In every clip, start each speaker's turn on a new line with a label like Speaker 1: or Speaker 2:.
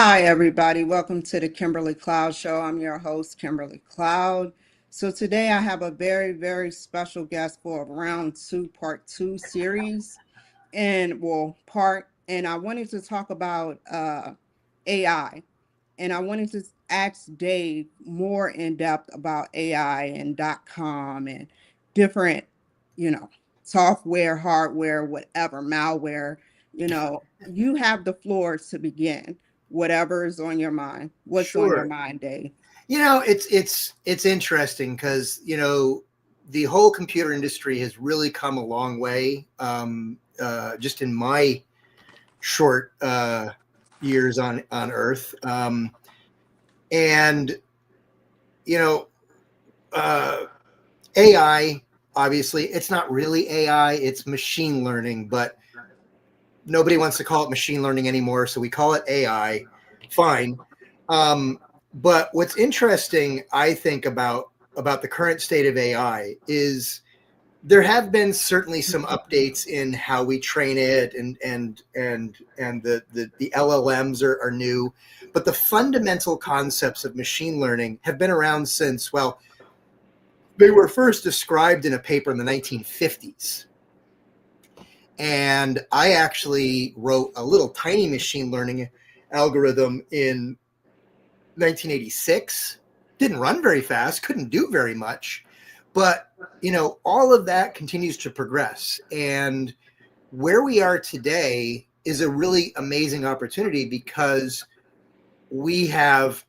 Speaker 1: Hi, everybody. Welcome to the Kimberly Cloud Show. I'm your host, Kimberly Cloud. So today I have a very, very special guest for round two, part two series, and I wanted to talk about AI, and I wanted to ask Dave more in depth about AI and .com and different, you know, software, hardware, whatever, malware. You have the floor to begin. Whatever is on your mind. What's on your
Speaker 2: Sure.
Speaker 1: mind, Dave?
Speaker 2: It's interesting because the whole computer industry has really come a long way. Just in my short years on Earth, and you know, uh, AI. Obviously, it's not really AI; it's machine learning. But nobody wants to call it machine learning anymore, so we call it AI. Fine. But what's interesting, I think, about the current state of AI is there have been certainly some updates in how we train it, and the LLMs are new, but the fundamental concepts of machine learning have been around since, well, they were first described in a paper in the 1950s. And I actually wrote a little tiny machine learning algorithm in 1986. Didn't run very fast, couldn't do very much, but all of that continues to progress. And where we are today is a really amazing opportunity because we have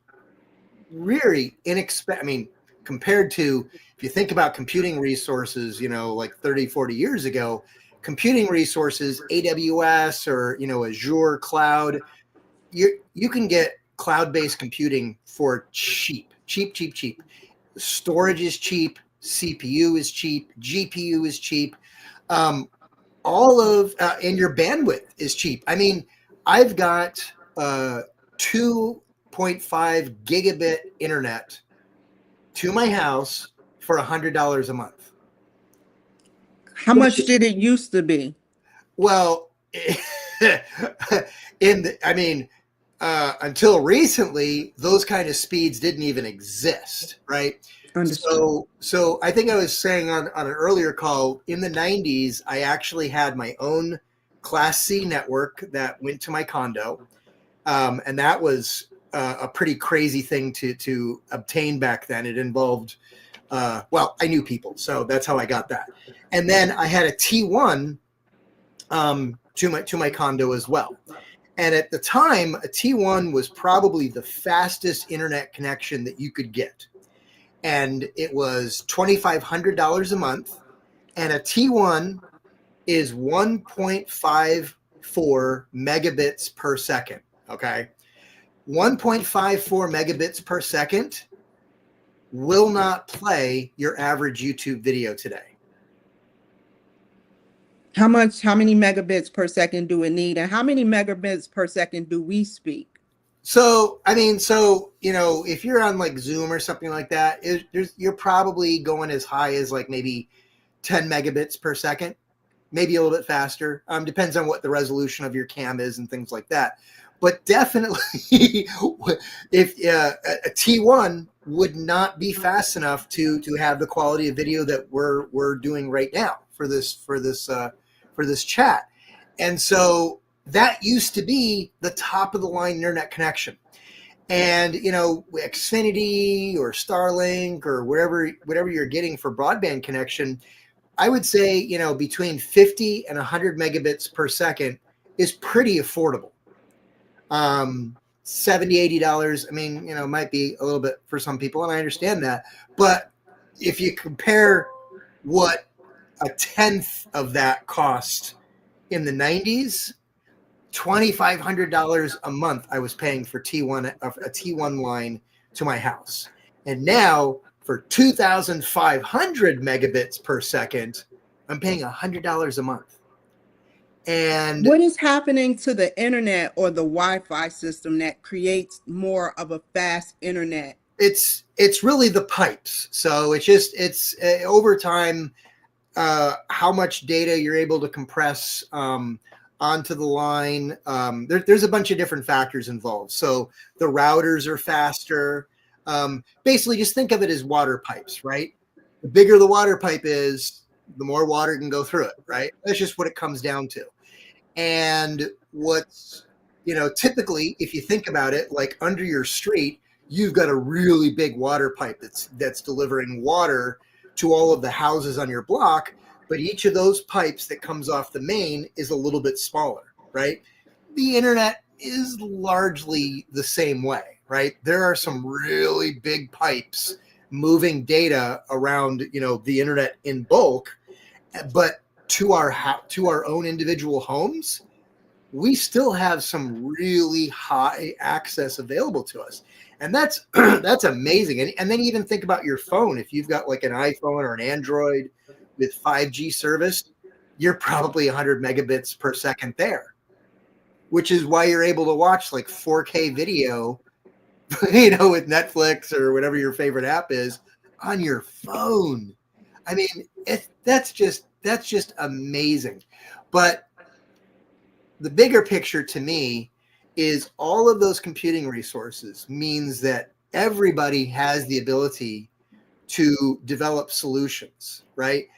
Speaker 2: really inexpensive. I mean, compared to, if you think about computing resources, like 30, 40 years ago, computing resources, AWS or Azure cloud, you can get cloud-based computing for cheap. Storage is cheap, CPU is cheap, GPU is cheap, and your bandwidth is cheap. I mean, I've got 2.5 gigabit internet to my house for $100 a month.
Speaker 1: How much did it used to be?
Speaker 2: Well, until recently, those kind of speeds didn't even exist, right?
Speaker 1: Understood.
Speaker 2: So I think I was saying on an earlier call, in the 90s, I actually had my own Class C network that went to my condo. And that was a pretty crazy thing to obtain back then. It involved, I knew people, so that's how I got that. And then I had a T1 to my condo as well. And at the time, a T1 was probably the fastest internet connection that you could get. And it was $2,500 a month. And a T1 is 1.54 megabits per second. Okay. 1.54 megabits per second will not play your average YouTube video today.
Speaker 1: How many megabits per second do it need? And how many megabits per second do we speak?
Speaker 2: So if you're on like Zoom or something like that, you're probably going as high as like maybe 10 megabits per second, maybe a little bit faster. Depends on what the resolution of your cam is and things like that. But definitely, if a T1 would not be fast enough to have the quality of video that we're doing right now for this chat. And so that used to be the top of the line internet connection. And Xfinity or Starlink or whatever you're getting for broadband connection, I would say between 50 and 100 megabits per second is pretty affordable. $70, $80. I mean, might be a little bit for some people, and I understand that. But if you compare what a tenth of that cost in the 90s, $2,500 a month I was paying for a T1 line to my house. And now for 2,500 megabits per second, I'm paying $100 a month. And
Speaker 1: what is happening to the internet or the Wi-Fi system that creates more of a fast internet?
Speaker 2: It's really the pipes. So it's over time, how much data you're able to compress. onto the line. There's a bunch of different factors involved. So the routers are faster. Basically, just think of it as water pipes, right? The bigger the water pipe is, the more water can go through it, right? That's just what it comes down to. And what's, typically, if you think about it, like under your street, you've got a really big water pipe that's delivering water to all of the houses on your block. But each of those pipes that comes off the main is a little bit smaller, right? The internet is largely the same way, right? There are some really big pipes moving data around, the internet in bulk, but to our own individual homes, we still have some really high access available to us. And that's that's amazing. And then even think about your phone. If you've got like an iPhone or an Android with 5G service, you're probably 100 megabits per second there, which is why you're able to watch like 4K video, with Netflix or whatever your favorite app is on your phone. I mean, that's just amazing. But the bigger picture to me is all of those computing resources means that everybody has the ability to develop solutions, right?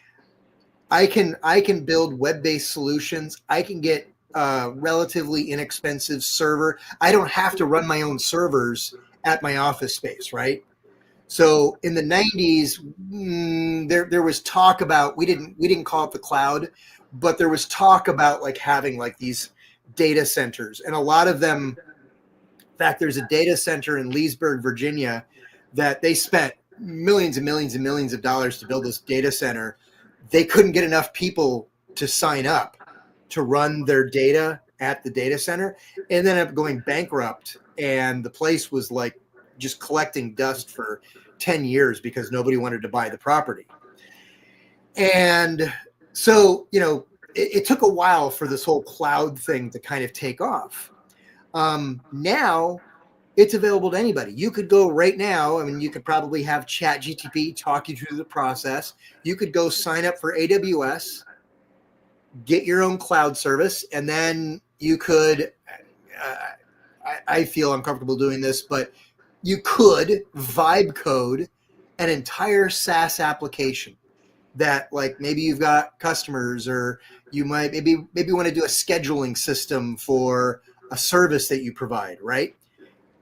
Speaker 2: I can build web-based solutions. I can get a relatively inexpensive server. I don't have to run my own servers at my office space, right? So in the 90s, there was talk about, we didn't call it the cloud, but there was talk about like having like these data centers, and a lot of them, in fact, there's a data center in Leesburg, Virginia, that they spent millions and millions and millions of dollars to build this data center. They couldn't get enough people to sign up to run their data at the data center, and then ended up going bankrupt. And the place was like just collecting dust for 10 years because nobody wanted to buy the property. And so, it took a while for this whole cloud thing to kind of take off. Now it's available to anybody. You could go right now. I mean, you could probably have ChatGPT talk you through the process. You could go sign up for AWS, get your own cloud service, and then you could, I feel uncomfortable doing this, but you could vibe code an entire SaaS application that, like, maybe you've got customers, or you might maybe want to do a scheduling system for a service that you provide, right?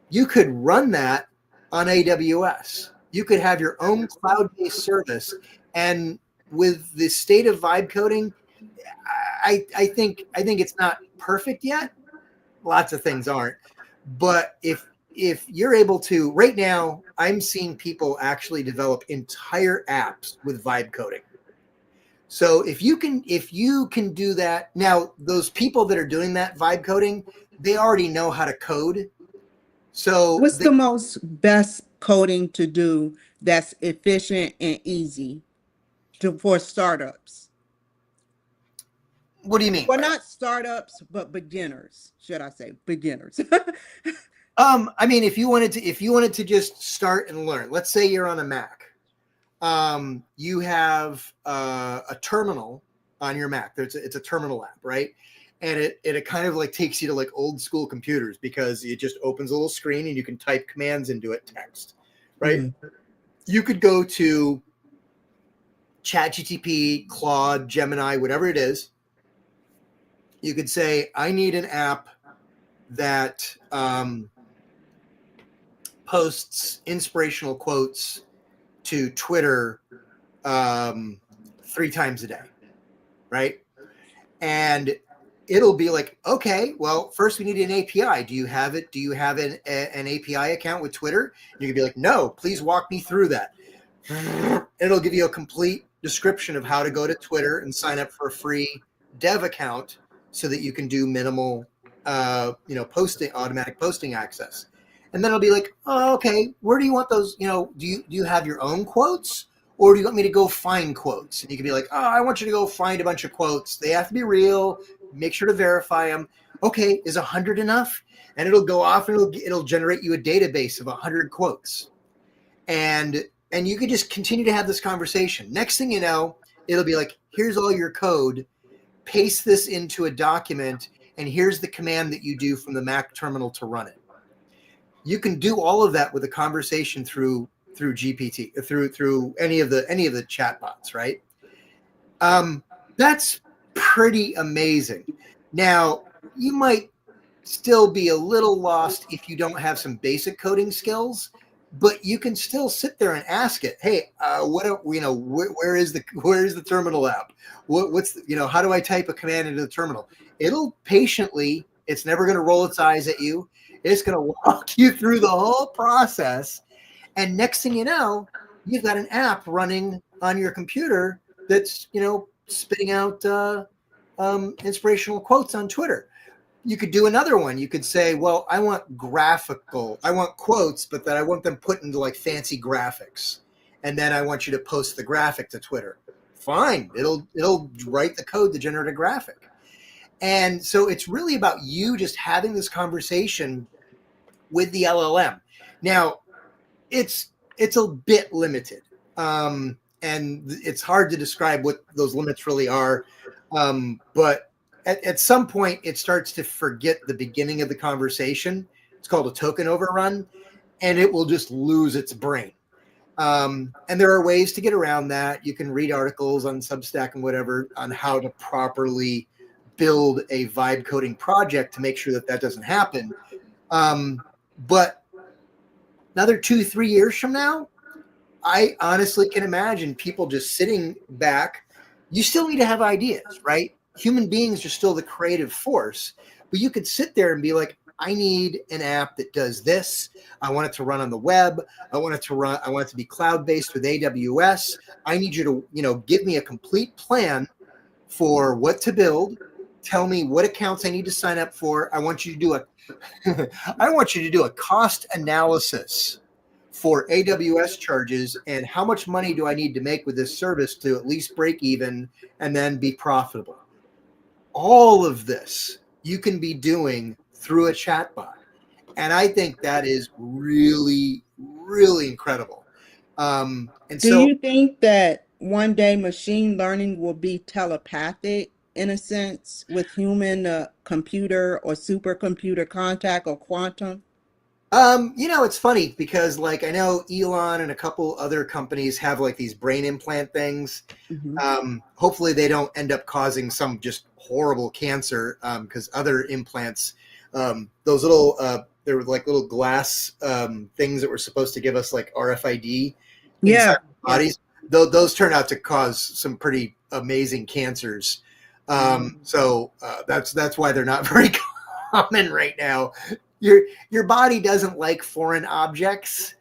Speaker 2: You could run that on AWS. You could have your own cloud-based service. And with the state of vibe coding, I think it's not perfect yet. Lots of things aren't. But if you're able to, right now, I'm seeing people actually develop entire apps with vibe coding. So if you can do that, now those people that are doing that vibe coding, they already know how to code. So
Speaker 1: What's the most best coding to do that's efficient and easy for startups?
Speaker 2: What do you mean?
Speaker 1: Well, not startups, but beginners, should I say, beginners.
Speaker 2: I mean, if you wanted to just start and learn, let's say you're on a Mac. You have a terminal on your Mac. It's a terminal app, right? And it kind of like takes you to like old school computers, because it just opens a little screen and you can type commands into it, text, right? Mm-hmm. You could go to ChatGPT, Claude, Gemini, whatever it is. You could say, I need an app that posts inspirational quotes to Twitter 3 times a day, right? And it'll be like, okay, well, first we need an API. Do you have it? Do you have an API account with Twitter? You can be like, no, please walk me through that. It'll give you a complete description of how to go to Twitter and sign up for a free dev account so that you can do minimal, automatic posting access. And then it'll be like, oh, okay, where do you want those? Do you have your own quotes, or do you want me to go find quotes? And you can be like, oh, I want you to go find a bunch of quotes. They have to be real. Make sure to verify them. Okay, is 100 enough? And it'll go off and it'll generate you a database of 100 quotes. And you can just continue to have this conversation. Next thing you know, it'll be like, here's all your code. paste this into a document, and here's the command that you do from the Mac terminal to run it. You can do all of that with a conversation through GPT, through any of the chatbots, right? That's pretty amazing. Now, you might still be a little lost if you don't have some basic coding skills, but you can still sit there and ask it, hey, where is the terminal app? How do I type a command into the terminal? It'll patiently, it's never going to roll its eyes at you. It's going to walk you through the whole process. And next thing you know, you've got an app running on your computer that's, spitting out inspirational quotes on Twitter. You could do another one. You could say, well, I want quotes, but that I want them put into like fancy graphics. And then I want you to post the graphic to Twitter. Fine. It'll write the code to generate a graphic. And so it's really about you just having this conversation with the LLM. Now, it's a bit limited. And it's hard to describe what those limits really are. But at some point, it starts to forget the beginning of the conversation. It's called a token overrun, and it will just lose its brain. And there are ways to get around that. You can read articles on Substack and whatever on how to properly build a vibe coding project to make sure that doesn't happen. But another 2-3 years from now, I honestly can imagine people just sitting back. You still need to have ideas, right? Human beings are still the creative force, but you could sit there and be like, I need an app that does this. I want it to run on the web. I want it to be cloud-based with AWS. I need you to, give me a complete plan for what to build. Tell me what accounts I need to sign up for. I want you to do a cost analysis for AWS charges and how much money do I need to make with this service to at least break even and then be profitable. All of this you can be doing through a chatbot. And I think that is really, really incredible.
Speaker 1: Do you think that one day machine learning will be telepathic in a sense with human computer or supercomputer contact or quantum?
Speaker 2: It's funny because like I know Elon and a couple other companies have like these brain implant things.
Speaker 1: Mm-hmm.
Speaker 2: Hopefully they don't end up causing some just horrible cancer because other implants, those little, there were like little glass things that were supposed to give us like RFID inside our bodies. Those turn out to cause some pretty amazing cancers. So that's why they're not very common right now. Your body doesn't like foreign objects.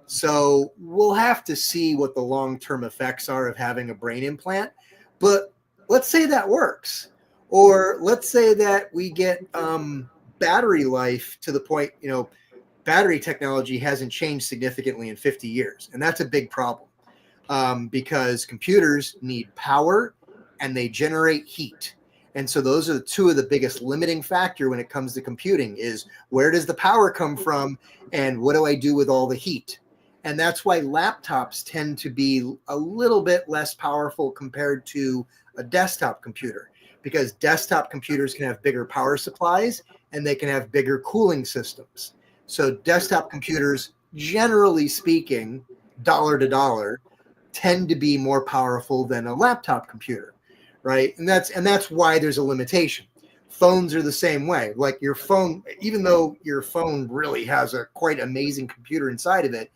Speaker 2: So we'll have to see what the long-term effects are of having a brain implant. But let's say that works. Or let's say that we get battery life to the point, battery technology hasn't changed significantly in 50 years. And that's a big problem because computers need power and they generate heat. And so those are two of the biggest limiting factor when it comes to computing is where does the power come from and what do I do with all the heat? And that's why laptops tend to be a little bit less powerful compared to a desktop computer because desktop computers can have bigger power supplies and they can have bigger cooling systems. So desktop computers, generally speaking, dollar to dollar, tend to be more powerful than a laptop computer. Right. And that's why there's a limitation. Phones are the same way. Like your phone, even though your phone really has a quite amazing computer inside of it,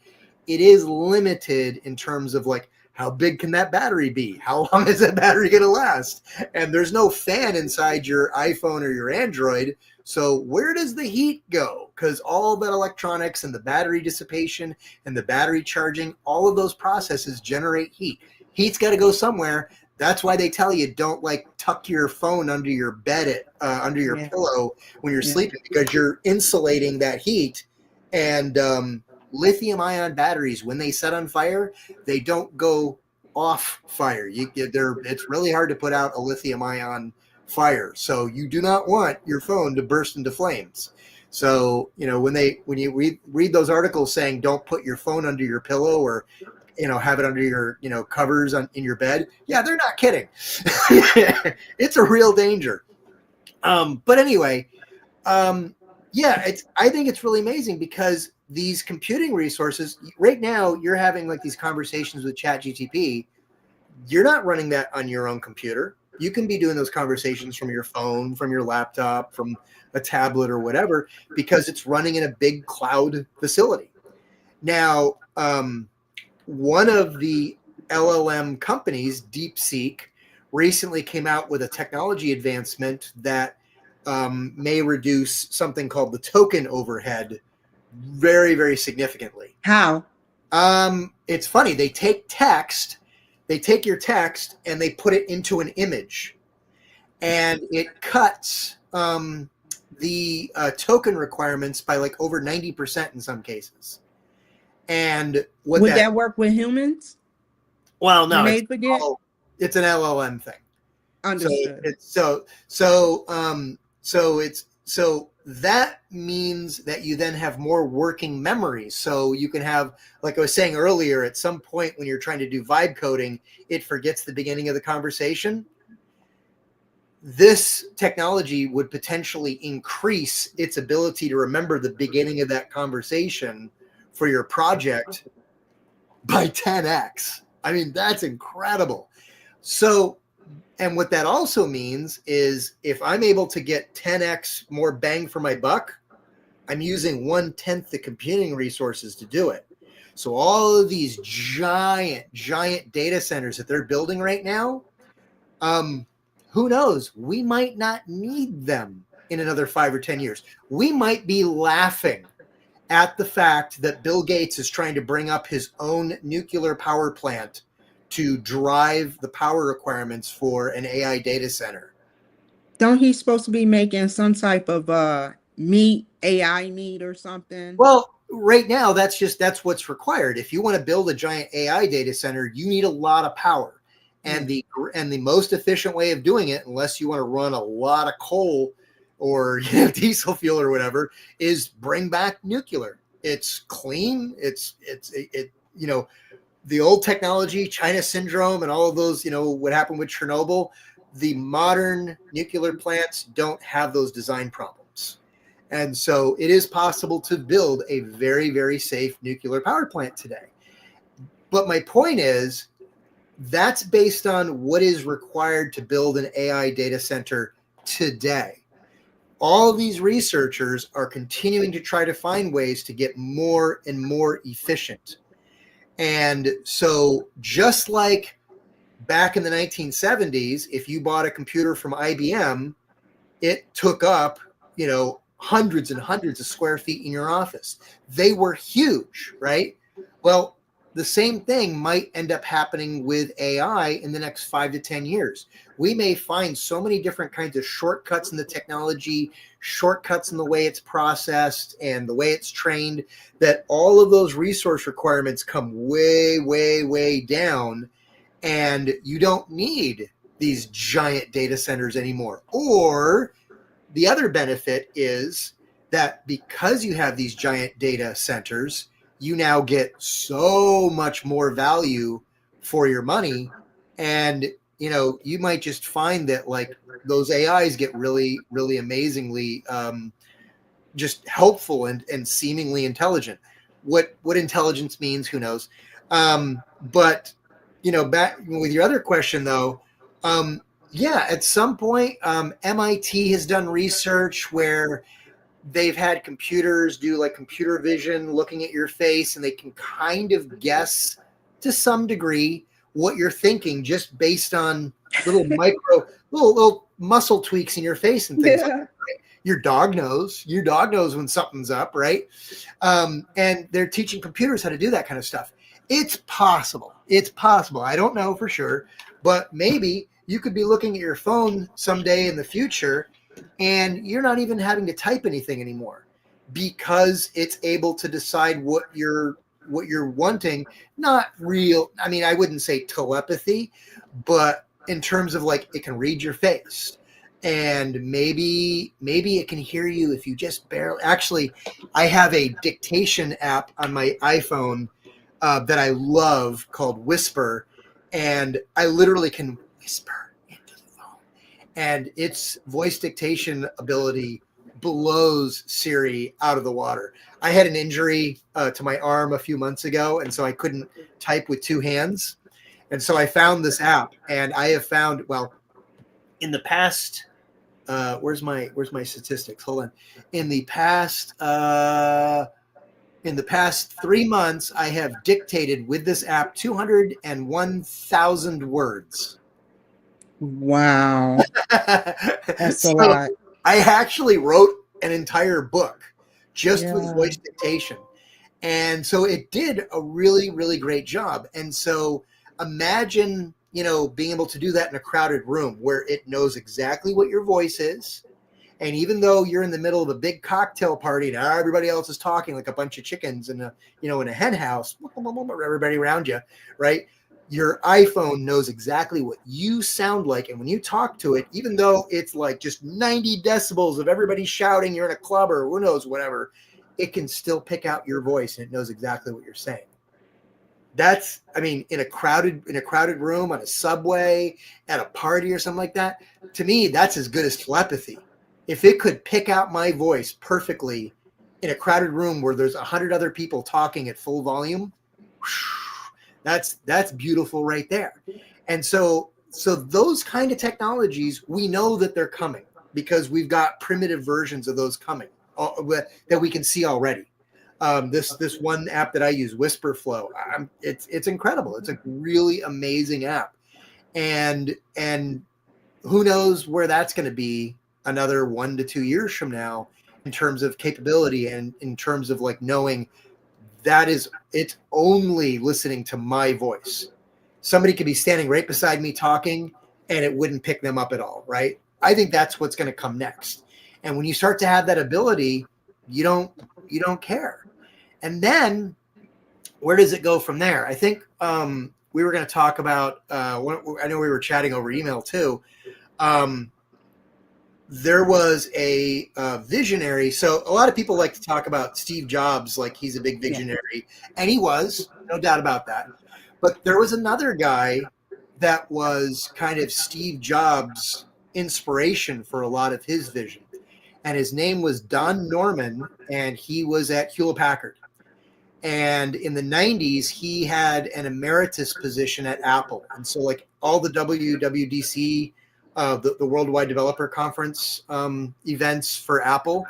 Speaker 2: it is limited in terms of like how big can that battery be? How long is that battery going to last? And there's no fan inside your iPhone or your Android. So where does the heat go? Because all that electronics and the battery dissipation and the battery charging, all of those processes generate heat. Heat's got to go somewhere. That's why they tell you don't like tuck your phone under your bed, under your pillow when you're sleeping, because you're insulating that heat. And lithium ion batteries, when they set on fire, they don't go off fire. It's really hard to put out a lithium ion fire. So you do not want your phone to burst into flames. So, when you read those articles saying don't put your phone under your pillow or have it under your, covers in your bed. Yeah, they're not kidding. It's a real danger. But anyway, I think it's really amazing because these computing resources right now, you're having like these conversations with ChatGTP. You're not running that on your own computer. You can be doing those conversations from your phone, from your laptop, from a tablet or whatever, because it's running in a big cloud facility. Now, one of the LLM companies, DeepSeek, recently came out with a technology advancement that may reduce something called the token overhead very, very significantly.
Speaker 1: How?
Speaker 2: It's funny. They take your text and they put it into an image, and it cuts the token requirements by like over 90% in some cases. And
Speaker 1: would that work with humans?
Speaker 2: Well, no,
Speaker 1: it's
Speaker 2: an LLM thing.
Speaker 1: Understood.
Speaker 2: So that means that you then have more working memory. So you can have, like I was saying earlier, at some point when you're trying to do vibe coding, it forgets the beginning of the conversation. This technology would potentially increase its ability to remember the beginning of that conversation for your project by 10x. I mean, that's incredible. So, and what that also means is if I'm able to get 10x more bang for my buck, I'm using 1/10 the computing resources to do it. So all of these giant data centers that they're building right now, who knows? We might not need them in another 5 or 10 years. We might be laughing at the fact that Bill Gates is trying to bring up his own nuclear power plant to drive the power requirements for an AI data center.
Speaker 1: Don't he supposed to be making some type of AI meat or something?
Speaker 2: Well, right now, that's what's required. If you want to build a giant AI data center, you need a lot of power. And the most efficient way of doing it, unless you want to run a lot of coal or diesel fuel or whatever, is bring back nuclear. It's clean. It's the old technology, China syndrome, and all of those, what happened with Chernobyl. The modern nuclear plants don't have those design problems. And so it is possible to build a very, very safe nuclear power plant today. But my point is, that's based on what is required to build an AI data center today. All these researchers are continuing to try to find ways to get more and more efficient. And so just like back in the 1970s, if you bought a computer from IBM, it took up, hundreds and hundreds of square feet in your office. They were huge, right? Well, the same thing might end up happening with AI in the next 5 to 10 years. We may find so many different kinds of shortcuts in the technology, shortcuts in the way it's processed and the way it's trained, that all of those resource requirements come way, way, way down, and you don't need these giant data centers anymore. Or the other benefit is that because you have these giant data centers, you now get so much more value for your money. And, you might just find that like those AIs get really, really amazingly just helpful and seemingly intelligent. What intelligence means, who knows? But, back with your other question though, at some point, MIT has done research where they've had computers do like computer vision looking at your face, and they can kind of guess to some degree what you're thinking just based on little little muscle tweaks in your face and things like that. Right? Your dog knows when something's up, right? And they're teaching computers how to do that kind of stuff. It's possible. I don't know for sure, but maybe you could be looking at your phone someday in the future and you're not even having to type anything anymore because it's able to decide what you're wanting. Not real. I mean, I wouldn't say telepathy, but in terms of like it can read your face, and maybe it can hear you if you just barely. Actually, I have a dictation app on my iPhone that I love called Whisper, and I literally can whisper into the phone, and its voice dictation ability blows Siri out of the water. I had an injury to my arm a few months ago, and so I couldn't type with two hands. And so I found this app, and I have found, well, in the past, where's my statistics? Hold on. In the past 3 months, I have dictated with this app 201,000 words.
Speaker 1: Wow. That's a
Speaker 2: So
Speaker 1: lot.
Speaker 2: I actually wrote an entire book just with
Speaker 1: Yeah.
Speaker 2: voice dictation. And so it did a really, really great job. And so imagine, being able to do that in a crowded room where it knows exactly what your voice is. And even though you're in the middle of a big cocktail party and everybody else is talking like a bunch of chickens in a hen house, everybody around you, right? Your iPhone knows exactly what you sound like. And when you talk to it, even though it's like just 90 decibels of everybody shouting, you're in a club or who knows, whatever, it can still pick out your voice and it knows exactly what you're saying. That's, in a crowded room, on a subway, at a party or something like that, to me, that's as good as telepathy. If it could pick out my voice perfectly in a crowded room where there's 100 other people talking at full volume, that's beautiful right there. And so those kind of technologies, we know that they're coming because we've got primitive versions of those coming that we can see already. This one app that I use, Whisperflow, it's incredible. It's a really amazing app, and who knows where that's going to be another 1 to 2 years from now in terms of capability and in terms of like knowing that it's only listening to my voice. Somebody could be standing right beside me talking and it wouldn't pick them up at all, right? I think that's what's going to come next. And when you start to have that ability, you don't care. And then where does it go from there? I think we were going to talk about, I know we were chatting over email too. There was a visionary. So a lot of people like to talk about Steve Jobs like he's a big visionary. And he was, no doubt about that. But there was another guy that was kind of Steve Jobs' inspiration for a lot of his vision. And his name was Don Norman, and he was at Hewlett-Packard. And in the 90s, he had an emeritus position at Apple. And so like all the WWDC, the Worldwide Developer Conference events for Apple,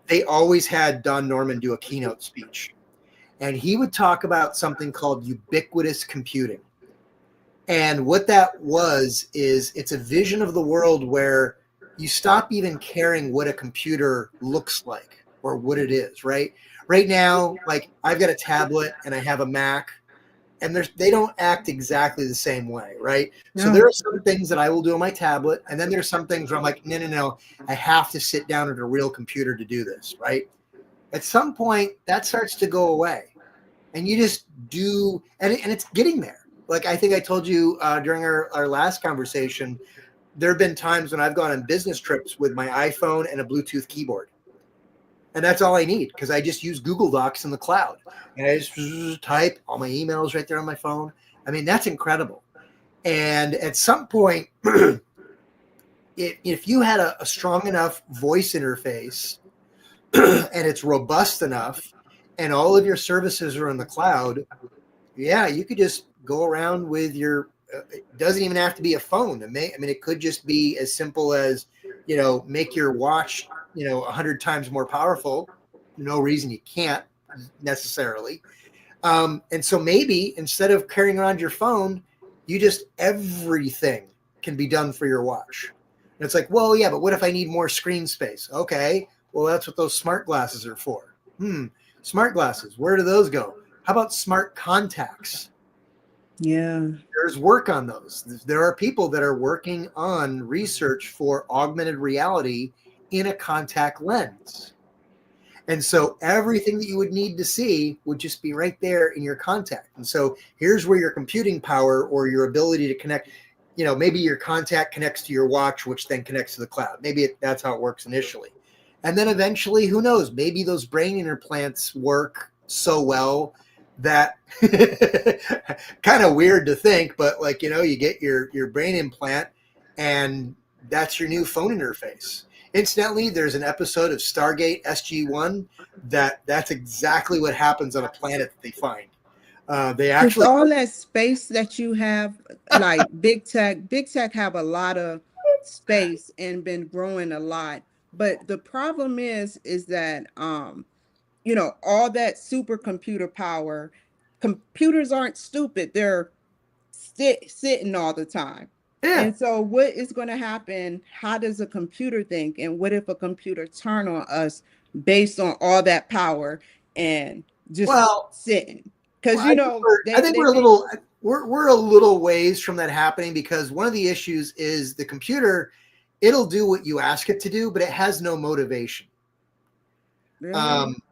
Speaker 2: they always had Don Norman do a keynote speech. And he would talk about something called ubiquitous computing. And what that was is it's a vision of the world where you stop even caring what a computer looks like or what it is, right? Right now, like I've got a tablet and I have a Mac, and they don't act exactly the same way, right?
Speaker 1: No.
Speaker 2: So there are some things that I will do on my tablet, and then there's some things where I'm like, no, I have to sit down at a real computer to do this, right? At some point, that starts to go away, and you just do, and it's getting there. Like I think I told you during our last conversation, there have been times when I've gone on business trips with my iPhone and a Bluetooth keyboard. And that's all I need because I just use Google Docs in the cloud. And I just type all my emails right there on my phone. That's incredible. And at some point, if you had a strong enough voice interface and it's robust enough and all of your services are in the cloud, yeah, you could just go around with your it doesn't even have to be a phone. It could just be as simple as, make your watch, 100 times more powerful. No reason you can't necessarily. And so maybe instead of carrying around your phone, everything can be done for your watch. And it's like, well, yeah, but what if I need more screen space? Okay, well, that's what those smart glasses are for. Smart glasses, where do those go? How about smart contacts?
Speaker 1: Yeah.
Speaker 2: There's work on those. There are people that are working on research for augmented reality in a contact lens. And so everything that you would need to see would just be right there in your contact. And so here's where your computing power or your ability to connect, maybe your contact connects to your watch, which then connects to the cloud. Maybe that's how it works initially. And then eventually, who knows, maybe those brain implants work so well that kind of weird to think, but like, you get your brain implant and that's your new phone interface. Incidentally, there's an episode of Stargate SG-1 that's exactly what happens on a planet that they find. They
Speaker 1: With
Speaker 2: actually,
Speaker 1: all that space that you have, like big tech have a lot of space and been growing a lot. But the problem is that all that supercomputer power, computers aren't stupid. They're sitting all the time.
Speaker 2: yeah.
Speaker 1: And so what is going to happen? How does a computer think? And what if a computer turn on us based on all that power and just
Speaker 2: Well,
Speaker 1: sitting? Because
Speaker 2: I
Speaker 1: they
Speaker 2: think
Speaker 1: they
Speaker 2: we're a
Speaker 1: make
Speaker 2: little we're a little ways from that happening, because one of the issues is the computer, it'll do what you ask it to do, but it has no motivation.
Speaker 1: really.
Speaker 2: Um,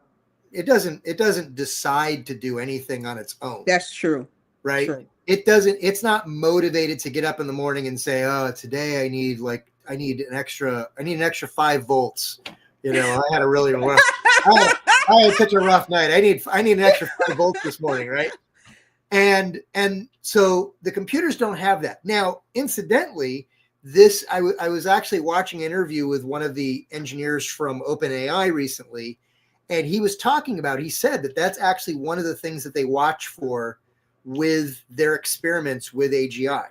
Speaker 2: it doesn't decide to do anything on its own,
Speaker 1: That's true.
Speaker 2: right?
Speaker 1: True.
Speaker 2: It's not motivated to get up in the morning and say, oh, today I need an extra 5 volts. I had a really rough I had such a rough night. I need an extra 5 volts this morning, right? And so the computers don't have that. Now, incidentally, I was actually watching an interview with one of the engineers from OpenAI recently, and he was talking about, he said that that's actually one of the things that they watch for with their experiments with AGI,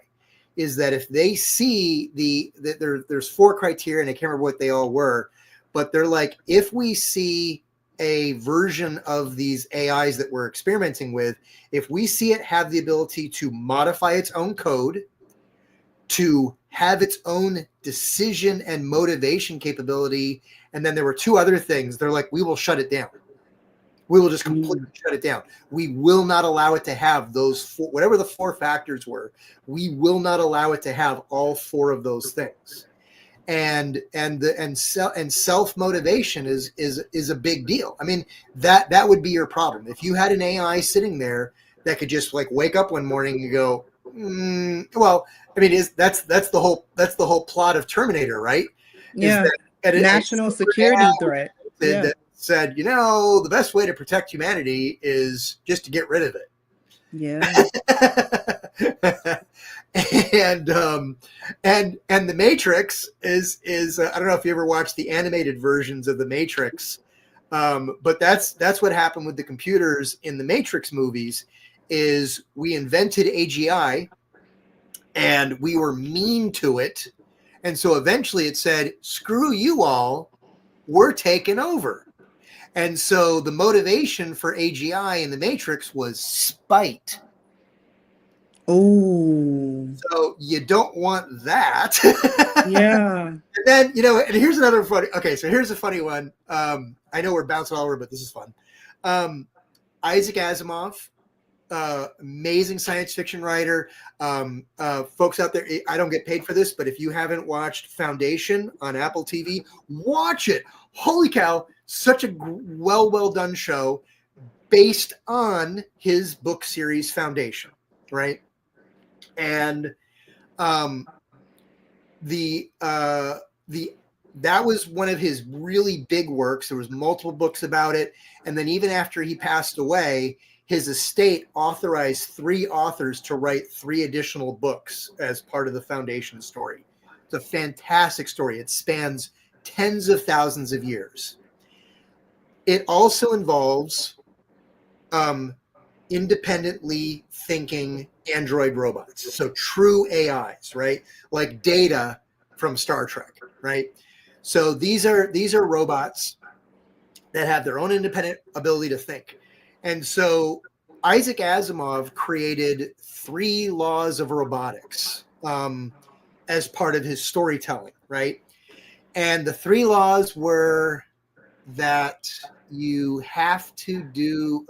Speaker 2: is that if they see there's 4 criteria, and I can't remember what they all were, but they're like, if we see a version of these AIs that we're experimenting with, if we see it have the ability to modify its own code, to have its own decision and motivation capability, and then there were 2 other things, they're like, we will shut it down. We will just completely shut it down. We will not allow it to have those 4, whatever the 4 factors were. We will not allow it to have all 4 of those things. And self motivation is a big deal. I mean, that would be your problem if you had an AI sitting there that could just like wake up one morning and go, well, I mean, that's the whole plot of Terminator, right? Is
Speaker 1: Yeah.
Speaker 2: that
Speaker 1: National security threat. Yeah.
Speaker 2: that said, the best way to protect humanity is just to get rid of it.
Speaker 1: Yeah.
Speaker 2: and the Matrix is I don't know if you ever watched the animated versions of the Matrix, but that's what happened with the computers in the Matrix movies. Is we invented AGI and we were mean to it, and so eventually it said, screw you all, we're taking over. And so the motivation for AGI in the Matrix was spite.
Speaker 1: Oh.
Speaker 2: So you don't want that.
Speaker 1: Yeah.
Speaker 2: And then, and here's another funny, okay, so here's a funny one. I know we're bouncing all over, but this is fun. Isaac Asimov, amazing science fiction writer. Folks out there, I don't get paid for this, but if you haven't watched Foundation on Apple TV, watch it. Holy cow, such a well done show based on his book series Foundation, right? And that was one of his really big works. There was multiple books about it, and then even after he passed away, his estate authorized 3 authors to write 3 additional books as part of the Foundation story. It's a fantastic story. It spans tens of thousands of years. It also involves independently thinking android robots, so true AIs, right? Like Data from Star Trek, right? So these are robots that have their own independent ability to think. And so Isaac Asimov created 3 laws of robotics as part of his storytelling, right? And the 3 laws were that you have to do,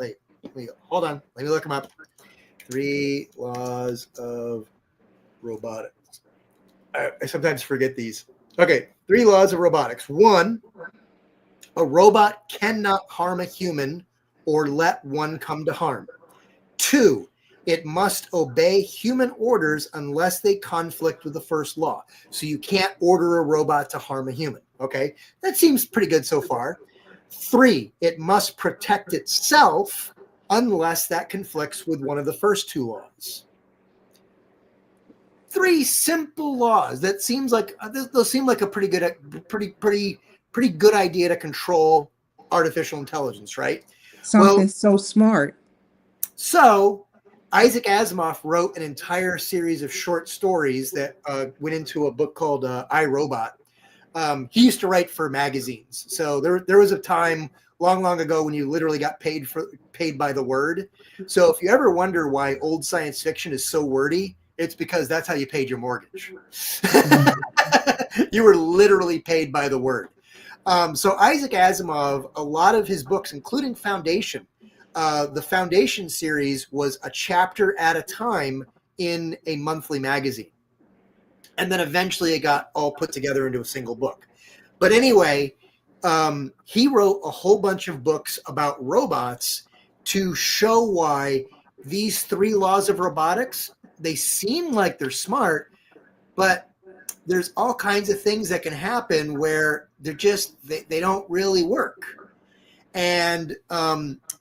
Speaker 2: hold on, let me look them up. 3 laws of robotics. I sometimes forget these. Okay, 3 laws of robotics. 1, a robot cannot harm a human or let one come to harm. 2, it must obey human orders unless they conflict with the first law. So you can't order a robot to harm a human. Okay, that seems pretty good so far. 3, it must protect itself unless that conflicts with one of the first two laws. 3 simple laws that seems like those seem like a pretty good idea to control artificial intelligence, right?
Speaker 1: Something so smart.
Speaker 2: So Isaac Asimov wrote an entire series of short stories that went into a book called I, Robot. He used to write for magazines. So there was a time long ago when you literally got paid by the word. So if you ever wonder why old science fiction is so wordy, it's because that's how you paid your mortgage. You were literally paid by the word. So Isaac Asimov, a lot of his books, including Foundation, the Foundation series was a chapter at a time in a monthly magazine. And then eventually it got all put together into a single book. But anyway, he wrote a whole bunch of books about robots to show why these 3 laws of robotics, they seem like they're smart, but there's all kinds of things that can happen where they're just, they don't really work. And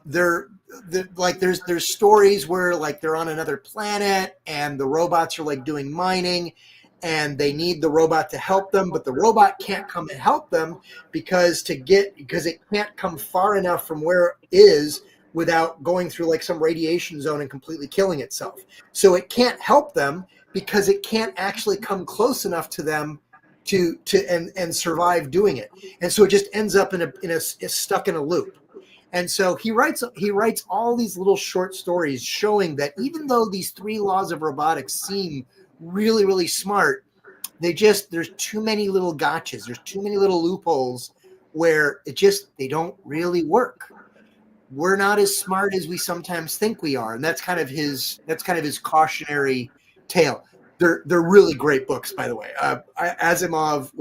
Speaker 2: there's stories where like they're on another planet and the robots are like doing mining and they need the robot to help them, but the robot can't come and help them because it can't come far enough from where it is without going through like some radiation zone and completely killing itself. So it can't help them because it can't actually come close enough to them to survive doing it. And so it just ends up stuck in a loop. And so he writes all these little short stories showing that even though these 3 laws of robotics seem really, really smart, there's too many little gotchas. There's too many little loopholes where they don't really work. We're not as smart as we sometimes think we are. And that's kind of his cautionary tale. They're really great books, by the way. Asimov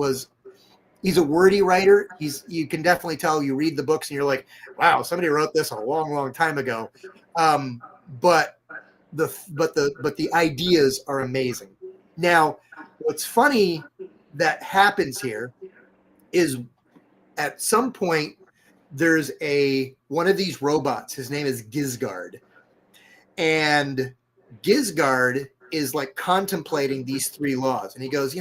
Speaker 2: he's a wordy writer. You can definitely tell you read the books and you're like, wow, somebody wrote this a long time ago. But the ideas are amazing. Now, what's funny that happens here is at some point there's one of these robots. His name is Gizgard, and Gizgard is like contemplating these 3 laws, and he goes,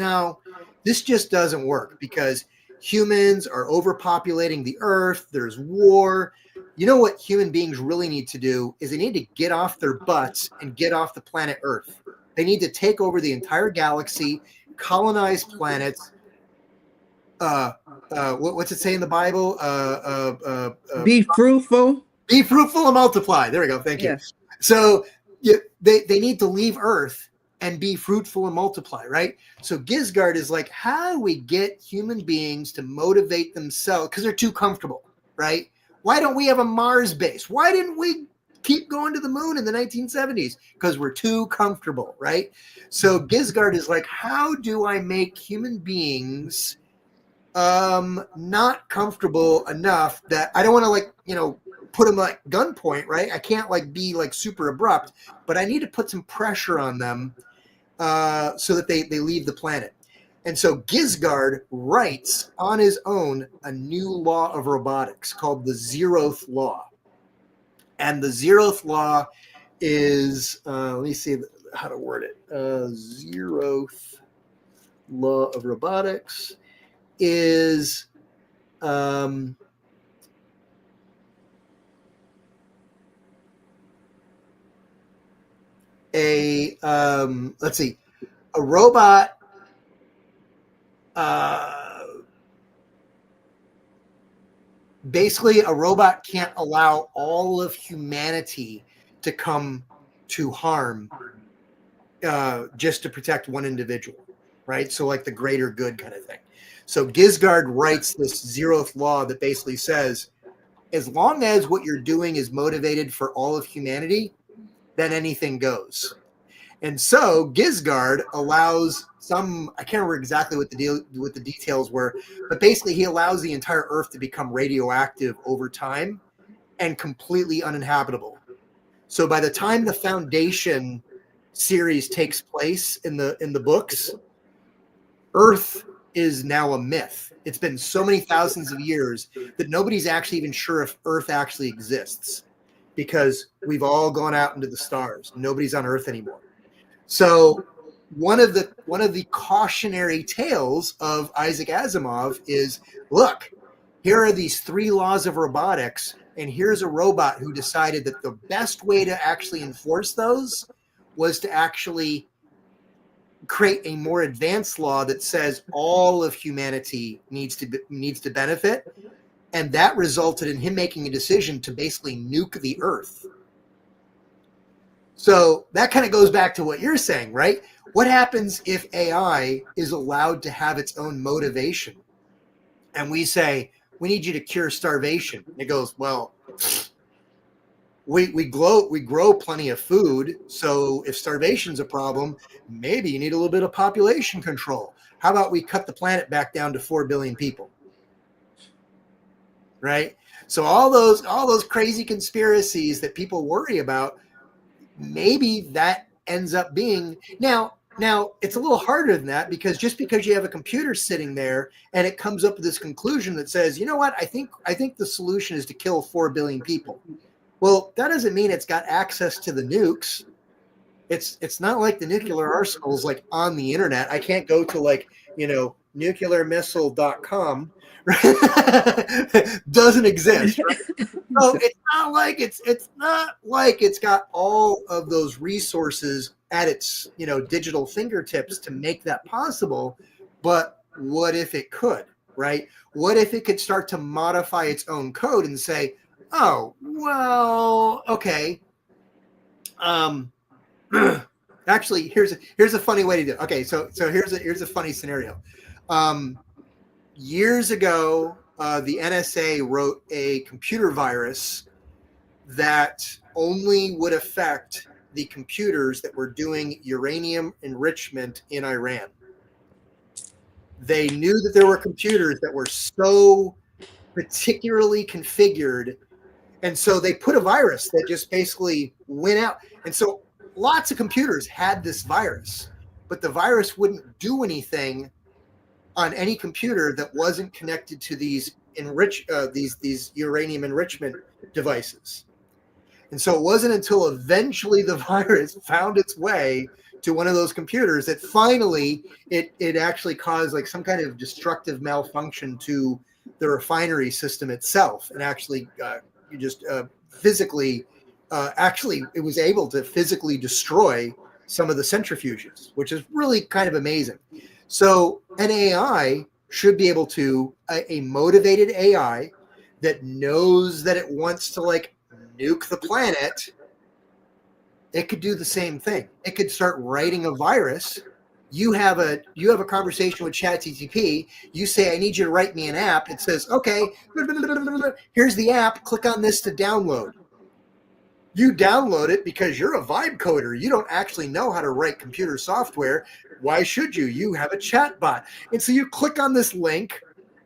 Speaker 2: this just doesn't work because humans are overpopulating the earth. There's war. You know what human beings really need to do is they need to get off their butts and get off the planet Earth. They need to take over the entire galaxy, colonize planets. What's it say in the Bible?
Speaker 1: Be fruitful.
Speaker 2: Be fruitful and multiply. There we go. Thank you.
Speaker 1: Yes.
Speaker 2: So they need to leave Earth and be fruitful and multiply, right? So Gizgard is like, how do we get human beings to motivate themselves? Because they're too comfortable, right? Why don't we have a Mars base? Why didn't we keep going to the moon in the 1970s? Because we're too comfortable, right? So Gizgard is like, how do I make human beings not comfortable enough that I don't want to put them like gunpoint, right? I can't like be like super abrupt, but I need to put some pressure on them so that they leave the planet. And so Gizgard writes on his own a new law of robotics called the 0th law. And the 0th law is, let me see how to word it. 0th law of robotics is let's see, a robot basically a robot can't allow all of humanity to come to harm just to protect one individual, right? So like the greater good kind of thing. So Gizgard writes this 0th law that basically says, as long as what you're doing is motivated for all of humanity, then anything goes. And so Gizgard allows I can't remember exactly what the details were, but basically he allows the entire Earth to become radioactive over time and completely uninhabitable. So by the time the Foundation series takes place in the books, Earth is now a myth. It's been so many thousands of years that nobody's actually even sure if Earth actually exists. because we've all gone out into the stars. Nobody's on Earth anymore. So one of the cautionary tales of Isaac Asimov is, look, here are these 3 laws of robotics, and here's a robot who decided that the best way to actually enforce those was to actually create a more advanced law that says all of humanity needs to benefit, and that resulted in him making a decision to basically nuke the Earth. So that kind of goes back to what you're saying, right? What happens if AI is allowed to have its own motivation? And we say, we need you to cure starvation. And it goes, well, we grow plenty of food. So if starvation's a problem, maybe you need a little bit of population control. How about we cut the planet back down to 4 billion people? Right? So all those crazy conspiracies that people worry about, maybe that ends up being now it's a little harder than that, because just because you have a computer sitting there and it comes up with this conclusion that says, you know what, I think the solution is to kill 4 billion people. Well, that doesn't mean it's got access to the nukes. It's not like the nuclear arsenal is like on the internet. I can't go to like, nuclearmissile.com. Doesn't exist, right? So it's not like it's got all of those resources at its digital fingertips to make that possible. But what if it could, right? What if it could start to modify its own code and say, oh, well, okay, actually, here's a funny way to do it. Okay, so here's a funny scenario. Years ago, the NSA wrote a computer virus that only would affect the computers that were doing uranium enrichment in Iran. They knew that there were computers that were so particularly configured, and so they put a virus that just basically went out. And so lots of computers had this virus, but the virus wouldn't do anything on any computer that wasn't connected to these uranium enrichment devices. And so it wasn't until eventually the virus found its way to one of those computers that finally it actually caused like some kind of destructive malfunction to the refinery system itself, and actually physically actually it was able to physically destroy some of the centrifuges, which is really kind of amazing. So an AI should be able to, a motivated AI that knows that it wants to like nuke the planet, it could do the same thing. It could start writing a virus. You have a conversation with ChatGPT. You say, I need you to write me an app. It says, okay, here's the app. Click on this to download. You download it because you're a vibe coder. You don't actually know how to write computer software. Why should you? You have a chat bot. And so you click on this link,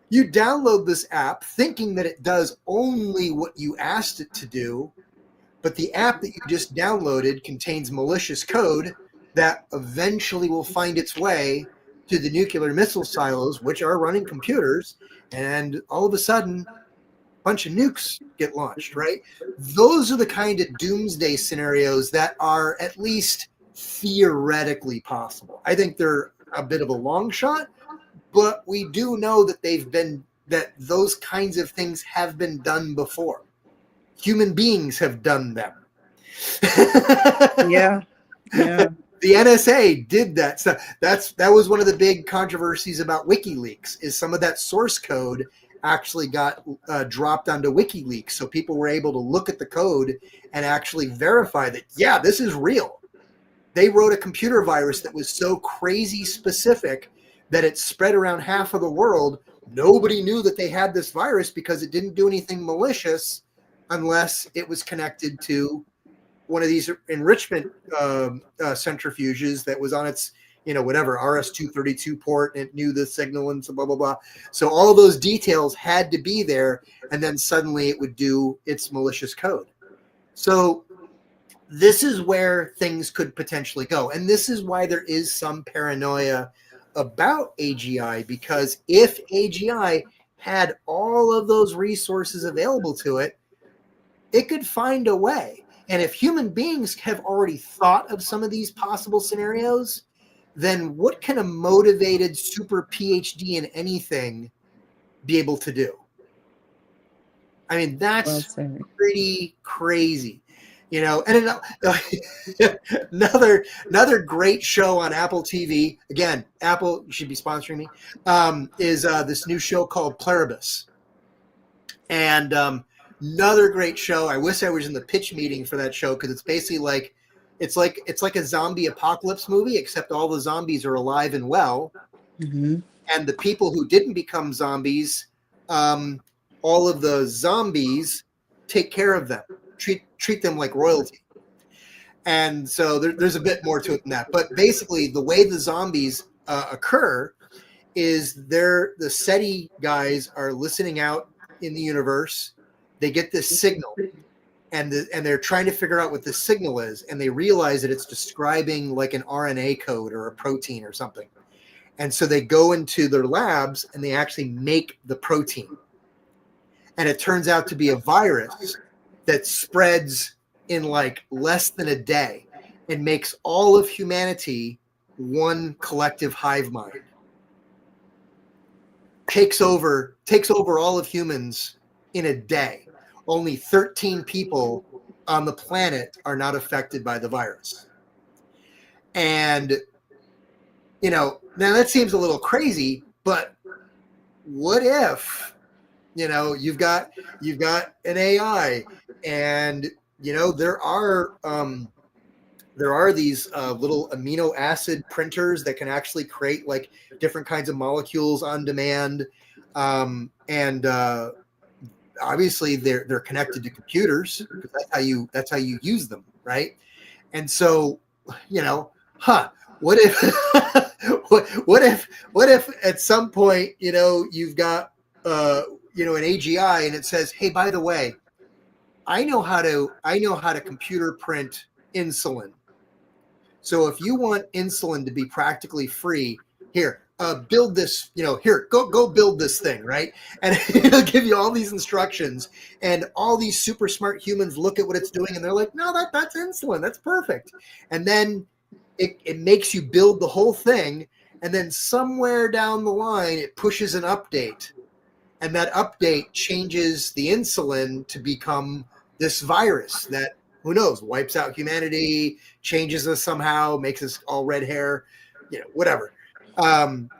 Speaker 2: you download this app thinking that it does only what you asked it to do, but the app that you just downloaded contains malicious code that eventually will find its way to the nuclear missile silos, which are running computers, and all of a sudden, bunch of nukes get launched, right? Those are the kind of doomsday scenarios that are at least theoretically possible. I think they're a bit of a long shot, but we do know that that those kinds of things have been done before. Human beings have done them.
Speaker 1: Yeah.
Speaker 2: The NSA did that. So that was one of the big controversies about WikiLeaks, is some of that source code actually got dropped onto WikiLeaks. So people were able to look at the code and actually verify that, yeah, this is real. They wrote a computer virus that was so crazy specific that it spread around half of the world. Nobody knew that they had this virus because it didn't do anything malicious unless it was connected to one of these enrichment centrifuges that was on its, whatever, RS-232 port, and it knew the signal and so blah, blah, blah. So all of those details had to be there, and then suddenly it would do its malicious code. So this is where things could potentially go. And this is why there is some paranoia about AGI, because if AGI had all of those resources available to it, it could find a way. And if human beings have already thought of some of these possible scenarios, then what can a motivated super PhD in anything be able to do? I mean, that's pretty crazy, you know. And another great show on Apple TV. Again, Apple should be sponsoring me. Is this new show called Pluribus, and another great show. I wish I was in the pitch meeting for that show, because it's basically like it's like a zombie apocalypse movie, except all the zombies are alive and well, and the people who didn't become zombies. All of the zombies take care of them, treat them like royalty. And so there's a bit more to it than that. But basically, the way the zombies occur is the SETI guys are listening out in the universe. They get this signal, and they're trying to figure out what this signal is, and they realize that it's describing like an RNA code or a protein or something. And so they go into their labs and they actually make the protein. And it turns out to be a virus that spreads in like less than a day and makes all of humanity one collective hive mind. Takes over all of humans in a day. Only 13 people on the planet are not affected by the virus. And, you know, now that seems a little crazy, but what if, you know, you've got an AI, and you know there are these little amino acid printers that can actually create like different kinds of molecules on demand, and obviously they're connected to computers, because that's how you use them, right? And so, you know, what if what if at some point, you know, you've got you know, an AGI, and it says, hey, by the way, I know how to computer print insulin. So if you want insulin to be practically free, here, build this, you know, here, go build this thing, right? And it'll give you all these instructions, and all these super smart humans look at what it's doing, and they're like, no, that's insulin. That's perfect. And then it makes you build the whole thing. And then somewhere down the line, it pushes an update. And that update changes the insulin to become this virus that, who knows, wipes out humanity, changes us somehow, makes us all red hair, you know, whatever.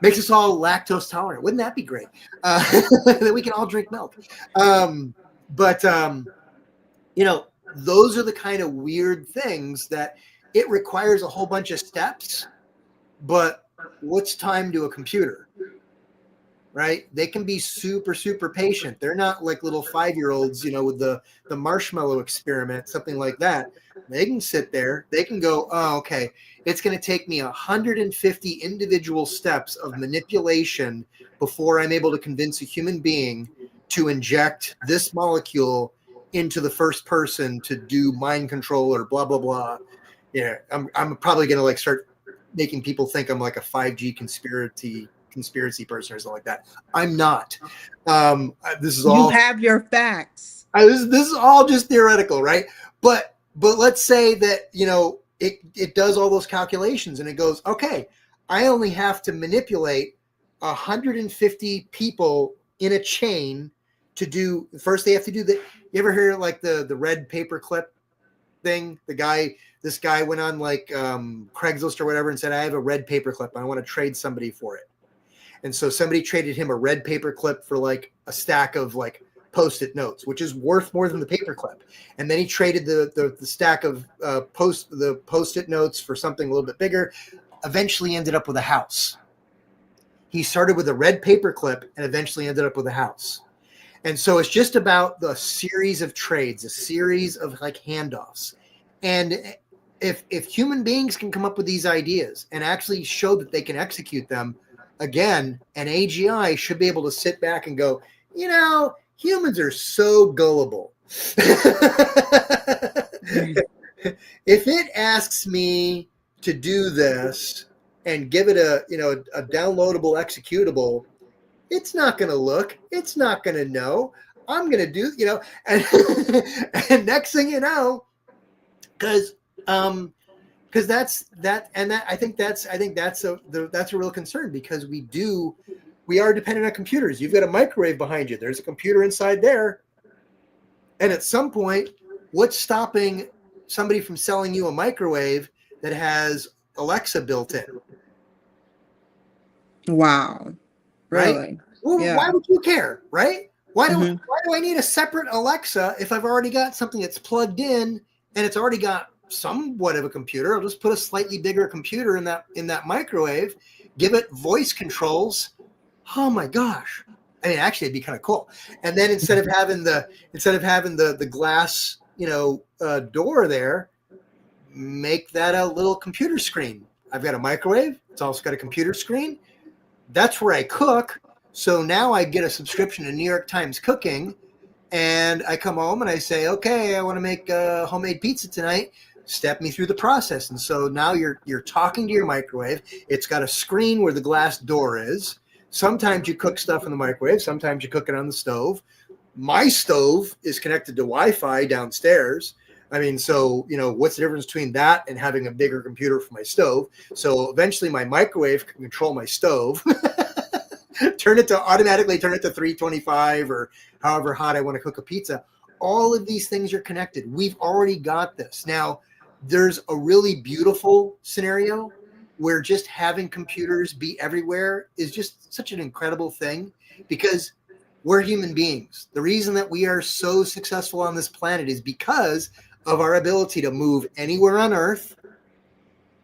Speaker 2: Makes us all lactose tolerant. Wouldn't that be great? That we can all drink milk. But you know, those are the kind of weird things that it requires a whole bunch of steps. But what's time to a computer? Right? They can be super, super patient. They're not like little 5-year-olds, you know, with the marshmallow experiment, something like that. They can sit there. They can go, oh, okay, it's going to take me 150 individual steps of manipulation before I'm able to convince a human being to inject this molecule into the first person to do mind control or blah, blah, blah. Yeah, I'm probably going to like start making people think I'm like a 5G conspiracy person or something like that. I'm not. This is all.
Speaker 1: You have your facts.
Speaker 2: This is all just theoretical, right? But let's say that, you know, it does all those calculations, and it goes, okay, I only have to manipulate 150 people in a chain to do. First, they have to do the. You ever hear like the red paperclip thing? This guy went on like Craigslist or whatever and said, I have a red paperclip. I want to trade somebody for it. And so somebody traded him a red paper clip for like a stack of like Post-it notes, which is worth more than the paper clip. And then he traded the stack of Post-it notes for something a little bit bigger. Eventually ended up with a house. He started with a red paper clip and eventually ended up with a house. And so it's just about the series of trades, a series of like handoffs. And if human beings can come up with these ideas and actually show that they can execute them, again, an AGI should be able to sit back and go, you know, humans are so gullible. If it asks me to do this and give it a downloadable executable, it's not going to look. It's not going to know. I'm going to do, and, and next thing you know, because that's that, and that, I think that's a real concern, because we are dependent on computers. You've got a microwave behind you. There's a computer inside there. And at some point, what's stopping somebody from selling you a microwave that has Alexa built in?
Speaker 1: Wow.
Speaker 2: Right?
Speaker 1: Really?
Speaker 2: Well, why
Speaker 1: Yeah.
Speaker 2: would you care, right? Why do
Speaker 1: Hmm.
Speaker 2: why do I need a separate Alexa if I've already got something that's plugged in and it's already got somewhat of a computer? I'll just put a slightly bigger computer in that microwave, give it voice controls. Oh my gosh. I mean, actually, it'd be kind of cool. And then instead of having the glass, door there, make that a little computer screen. I've got a microwave. It's also got a computer screen. That's where I cook. So now I get a subscription to New York Times Cooking, and I come home and I say, okay, I want to make homemade pizza tonight. Step me through the process. And so now you're talking to your microwave. It's got a screen where the glass door is. Sometimes you cook stuff in the microwave. Sometimes you cook it on the stove. My stove is connected to Wi-Fi downstairs. I mean, so, what's the difference between that and having a bigger computer for my stove? So eventually my microwave can control my stove, automatically turn it to 325 or however hot I want to cook a pizza. All of these things are connected. We've already got this. Now, there's a really beautiful scenario where just having computers be everywhere is just such an incredible thing, because we're human beings. The reason that we are so successful on this planet is because of our ability to move anywhere on Earth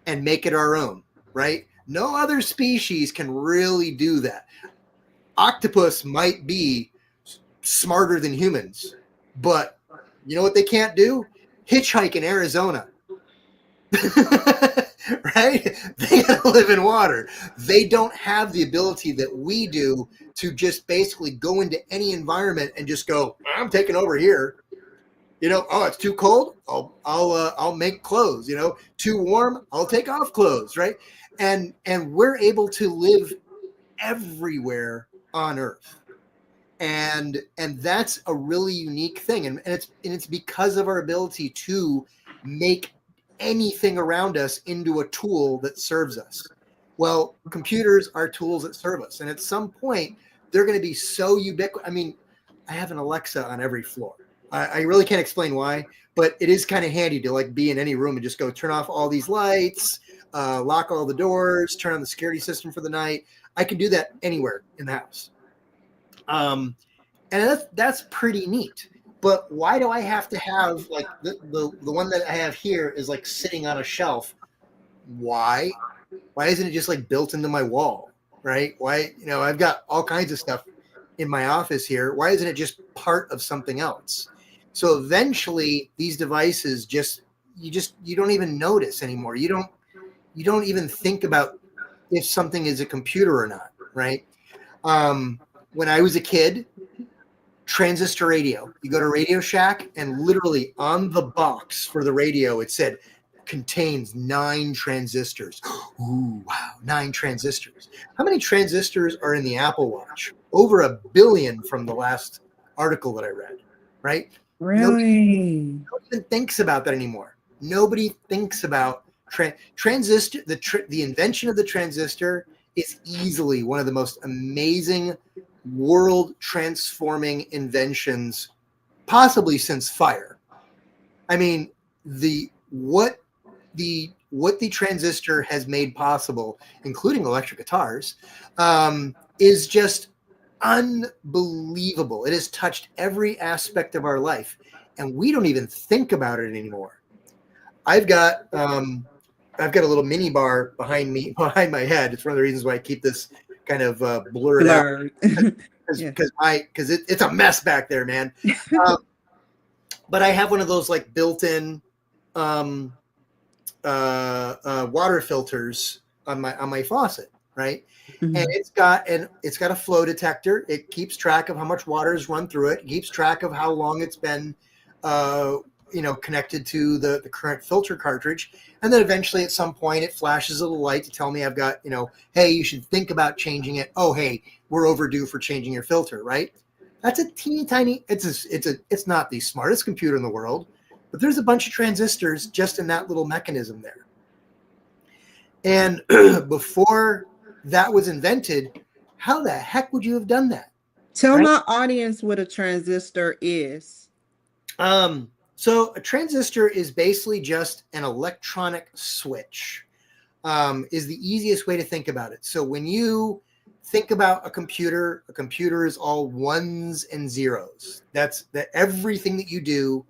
Speaker 2: and make it our own, right? No other species can really do that. Octopus might be smarter than humans, but you know what they can't do? Hitchhike in Arizona. Right? They gotta live in water. They don't have the ability that we do to just basically go into any environment and just go, I'm taking over here. Oh, it's too cold. I'll make clothes. Too warm. I'll take off clothes. Right? And we're able to live everywhere on Earth, and that's a really unique thing, and it's because of our ability to make anything around us into a tool that serves us. Well, computers are tools that serve us, and at some point they're going to be so ubiquitous. I mean, I have an Alexa on every floor. I really can't explain why, but it is kind of handy to like be in any room and just go turn off all these lights, lock all the doors, turn on the security system for the night. I can do that anywhere in the house. And that's pretty neat. But why do I have to have like the one that I have here is like sitting on a shelf? Why? Why isn't it just like built into my wall? Right? Why, I've got all kinds of stuff in my office here. Why isn't it just part of something else? So eventually these devices you don't even notice anymore. You don't even think about if something is a computer or not, right? When I was a kid, transistor radio. You go to Radio Shack, and literally on the box for the radio, it said contains 9 transistors. Ooh, wow, 9 transistors. How many transistors are in the Apple Watch? Over 1 billion from the last article that I read, right?
Speaker 1: Really?
Speaker 2: Nobody even thinks about that anymore. Nobody thinks about transistor. The invention of the transistor is easily one of the most amazing world transforming inventions possibly since fire. I mean, what the transistor has made possible, including electric guitars, is just unbelievable. It has touched every aspect of our life, and we don't even think about it anymore. I've got a little mini bar behind my head. It's one of the reasons why I keep this kind of blurred out,
Speaker 1: Blurred. Yeah.
Speaker 2: because it's a mess back there, man. But I have one of those like built-in water filters on my faucet, right?
Speaker 1: Mhm.
Speaker 2: And it's got a flow detector. It keeps track of how much water has run through it. It keeps track of how long it's been connected to the current filter cartridge. And then eventually at some point it flashes a little light to tell me I've got, hey, you should think about changing it. Oh, hey, we're overdue for changing your filter, right? That's a teeny tiny. It's not the smartest computer in the world, but there's a bunch of transistors just in that little mechanism there. And before that was invented, how the heck would you have done that?
Speaker 1: Tell
Speaker 2: Right?
Speaker 1: my audience what a transistor is.
Speaker 2: So a transistor is basically just an electronic switch. Is the easiest way to think about it. So when you think about a computer is all ones and zeros. That's that everything that you do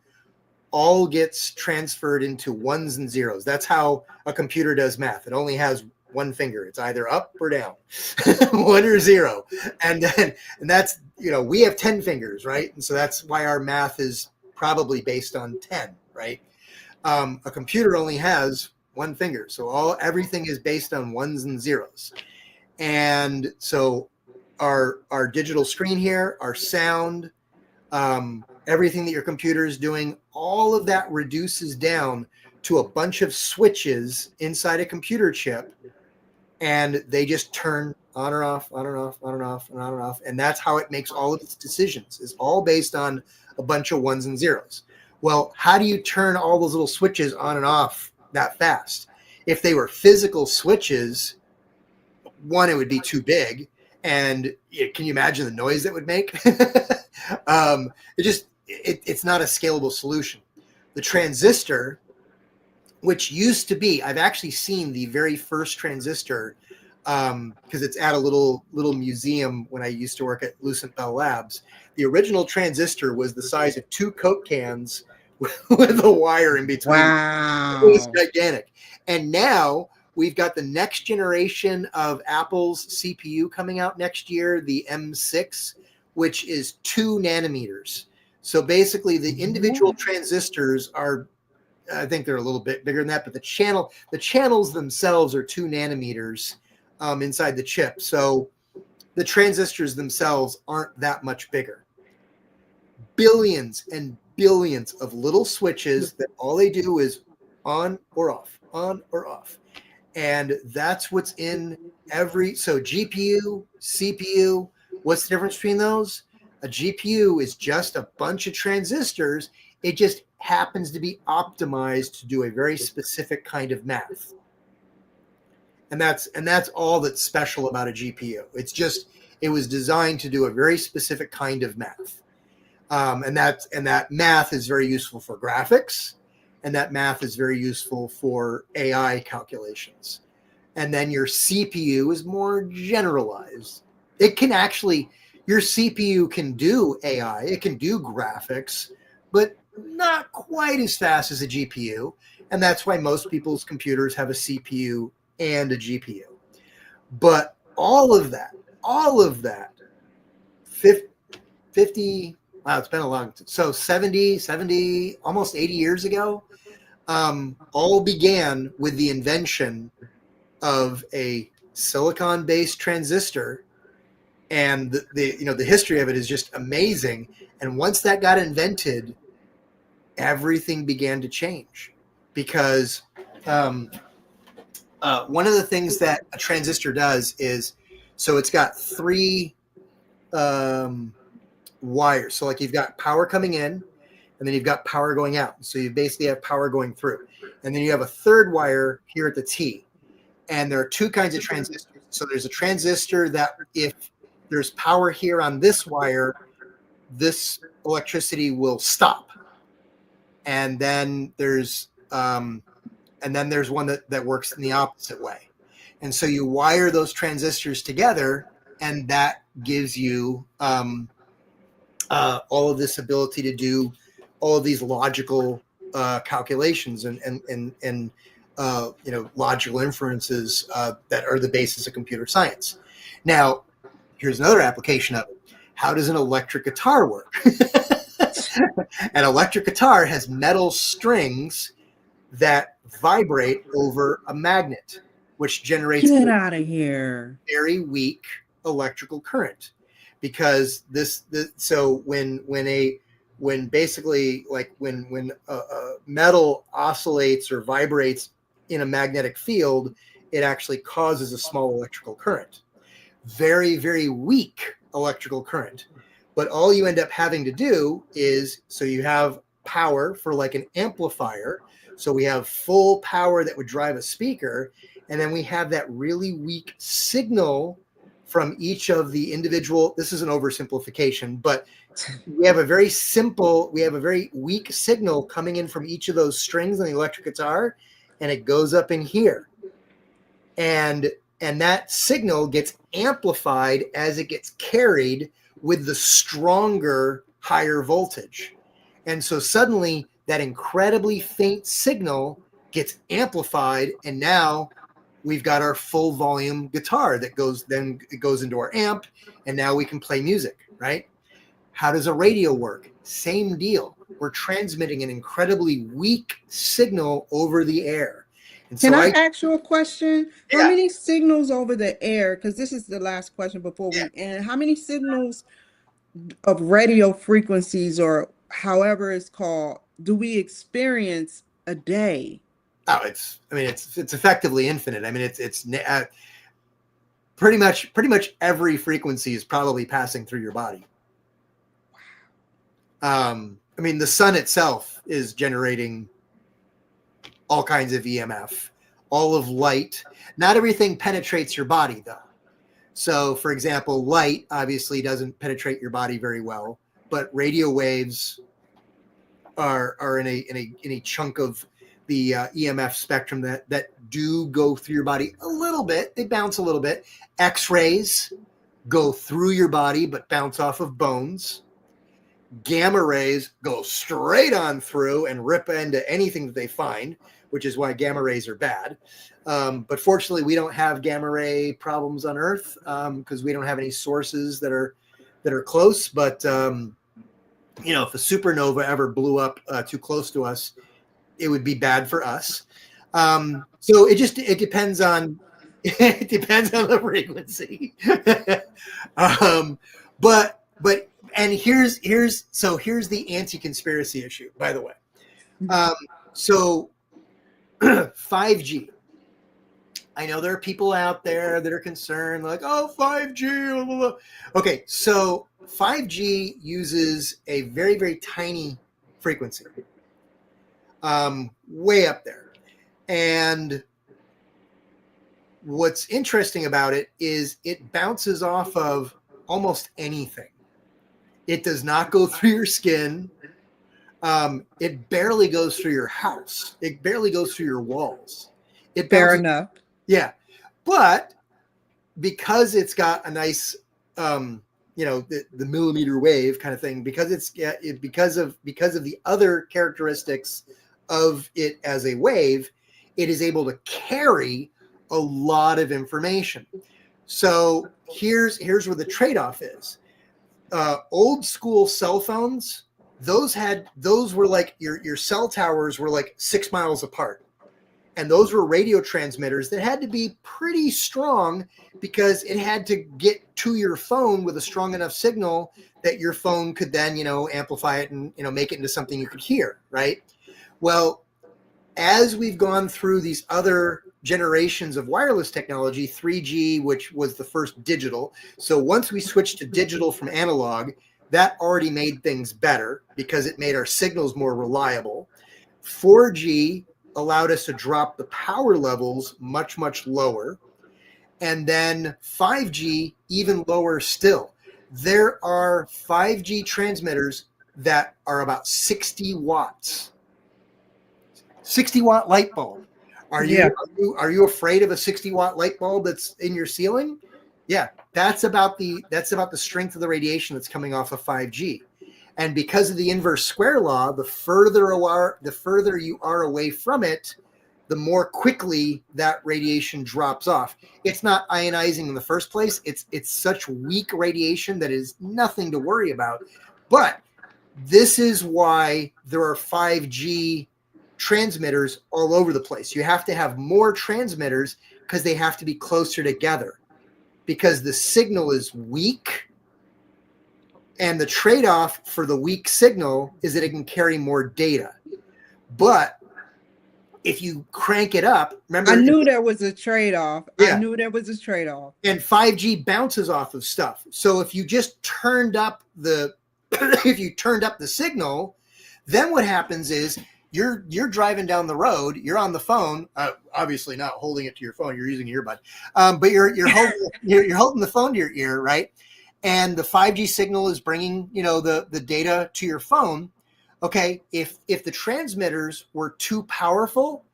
Speaker 2: all gets transferred into ones and zeros. That's how a computer does math. It only has one finger. It's either up or down, one or zero. And that's, we have 10 fingers, right? And so that's why our math is probably based on 10, right? A computer only has one finger. So everything is based on ones and zeros. And so our digital screen here, our sound, everything that your computer is doing, all of that reduces down to a bunch of switches inside a computer chip, and they just turn on or off, on or off, on and off, and on and off. And that's how it makes all of its decisions. It's all based on a bunch of ones and zeros. Well, how do you turn all those little switches on and off that fast? If they were physical switches, one, it would be too big. And can you imagine the noise that would make? It's not a scalable solution. The transistor, which used to be, I've actually seen the very first transistor because it's at a little museum when I used to work at Lucent Bell Labs. The original transistor was the size of 2 Coke cans with a wire in between.
Speaker 1: Wow.
Speaker 2: It was gigantic. And now we've got the next generation of Apple's CPU coming out next year, the M6, which is 2 nanometers. So basically the individual transistors are, I think they're a little bit bigger than that, but the channels themselves are 2 nanometers inside the chip. So the transistors themselves aren't that much bigger. Billions and billions of little switches that all they do is on or off, on or off. And that's what's in so GPU, CPU, what's the difference between those? A GPU is just a bunch of transistors. It just happens to be optimized to do a very specific kind of math. And that's all that's special about a GPU. It was designed to do a very specific kind of math. And that math is very useful for graphics, and that math is very useful for AI calculations. And then your CPU is more generalized. Your CPU can do AI, it can do graphics, but not quite as fast as a GPU. And that's why most people's computers have a CPU and a GPU. But all of that, 50, wow, it's been a long time. So 70, almost 80 years ago, all began with the invention of a silicon-based transistor. And the history of it is just amazing. And once that got invented, everything began to change, because one of the things that a transistor does is, so it's got 3 wires. So like you've got power coming in, and then you've got power going out. So you basically have power going through. And then you have a 3rd wire here at the T. And there are 2 kinds of transistors. So there's a transistor that if there's power here on this wire, this electricity will stop. And then there's one that works in the opposite way. And so you wire those transistors together, and that gives you all of this ability to do all of these logical calculations and logical inferences that are the basis of computer science. Now, here's another application of it. How does an electric guitar work? An electric guitar has metal strings that vibrate over a magnet, which generates
Speaker 1: Get out of here.
Speaker 2: very weak electrical current. Because when basically like when metal oscillates or vibrates in a magnetic field, it actually causes a small electrical current. Very, very weak electrical current. But all you end up having to do is, so you have power for like an amplifier. So we have full power that would drive a speaker. And then we have that really weak signal from each of the individual. This is an oversimplification, but we have a very weak signal coming in from each of those strings on the electric guitar, and it goes up in here. And that signal gets amplified as it gets carried with the stronger, higher voltage. And so suddenly that incredibly faint signal gets amplified, and now we've got our full volume guitar that goes into our amp, and now we can play music, right? How does a radio work? Same deal. We're transmitting an incredibly weak signal over the air. And
Speaker 1: Can
Speaker 2: so
Speaker 1: I ask you a question? How
Speaker 2: yeah,
Speaker 1: many signals over the air, because this is the last question before
Speaker 2: yeah.
Speaker 1: we end, how many signals of radio frequencies or however it's called do we experience a day?
Speaker 2: Oh, it's effectively infinite. I mean, it's pretty much every frequency is probably passing through your body. I mean, the sun itself is generating all kinds of EMF, all of light. Not everything penetrates your body, though. So, for example, light obviously doesn't penetrate your body very well, but radio waves are in a chunk of the EMF spectrum that do go through your body a little bit. They bounce a little bit. X-rays go through your body but bounce off of bones. Gamma rays go straight on through and rip into anything that they find, which is why gamma rays are bad. But fortunately, we don't have gamma ray problems on Earth because we don't have any sources that are close. But you know, if a supernova ever blew up too close to us, it would be bad for us. So it depends on it depends on the frequency. But and here's the anti-conspiracy issue, by the way. So 5G. I know there are people out there that are concerned, like, oh, 5G. Blah, blah, blah. Okay, so 5G uses a very, very tiny frequency, way up there. And what's interesting about it is it bounces off of almost anything. It does not go through your skin. It barely goes through your house. It barely goes through your walls. It
Speaker 1: Fair
Speaker 2: bounces,
Speaker 1: enough.
Speaker 2: yeah. But because it's got a nice, you know, the millimeter wave kind of thing, because because of the other characteristics of it as a wave, it is able to carry a lot of information. So here's where the trade-off is. Old school cell phones, those were like your cell towers were like 6 miles apart. And those were radio transmitters that had to be pretty strong because it had to get to your phone with a strong enough signal that your phone could then, you know, amplify it and, you know, make it into something you could hear, right? Well, as we've gone through these other generations of wireless technology, 3G, which was the first digital. So once we switched to digital from analog, that already made things better because it made our signals more reliable. 4G allowed us to drop the power levels much, much lower. And then 5G, even lower still. There are 5G transmitters that are about 60 watts. 60-watt light bulb. Are you afraid of a 60-watt light bulb that's in your ceiling? Yeah, that's about the strength of the radiation that's coming off of 5G. And because of the inverse square law, the further you are away from it, the more quickly that radiation drops off. It's not ionizing in the first place. It's such weak radiation that is nothing to worry about. But this is why there are 5G transmitters all over the place. You have to have more transmitters because they have to be closer together because the signal is weak. And the trade-off for the weak signal is that it can carry more data. But If you crank it up,
Speaker 1: I
Speaker 2: remember,
Speaker 1: knew there was a trade-off. I
Speaker 2: yeah,
Speaker 1: knew there was a trade-off.
Speaker 2: and 5G bounces off of stuff. So if you just turned up the if you turned up the signal, then what happens is you're driving down the road, you're on the phone, obviously not holding it to your phone, you're using an earbud, but you're holding the phone to your ear, right? And the 5G signal is bringing the data to your phone. Okay, if the transmitters were too powerful,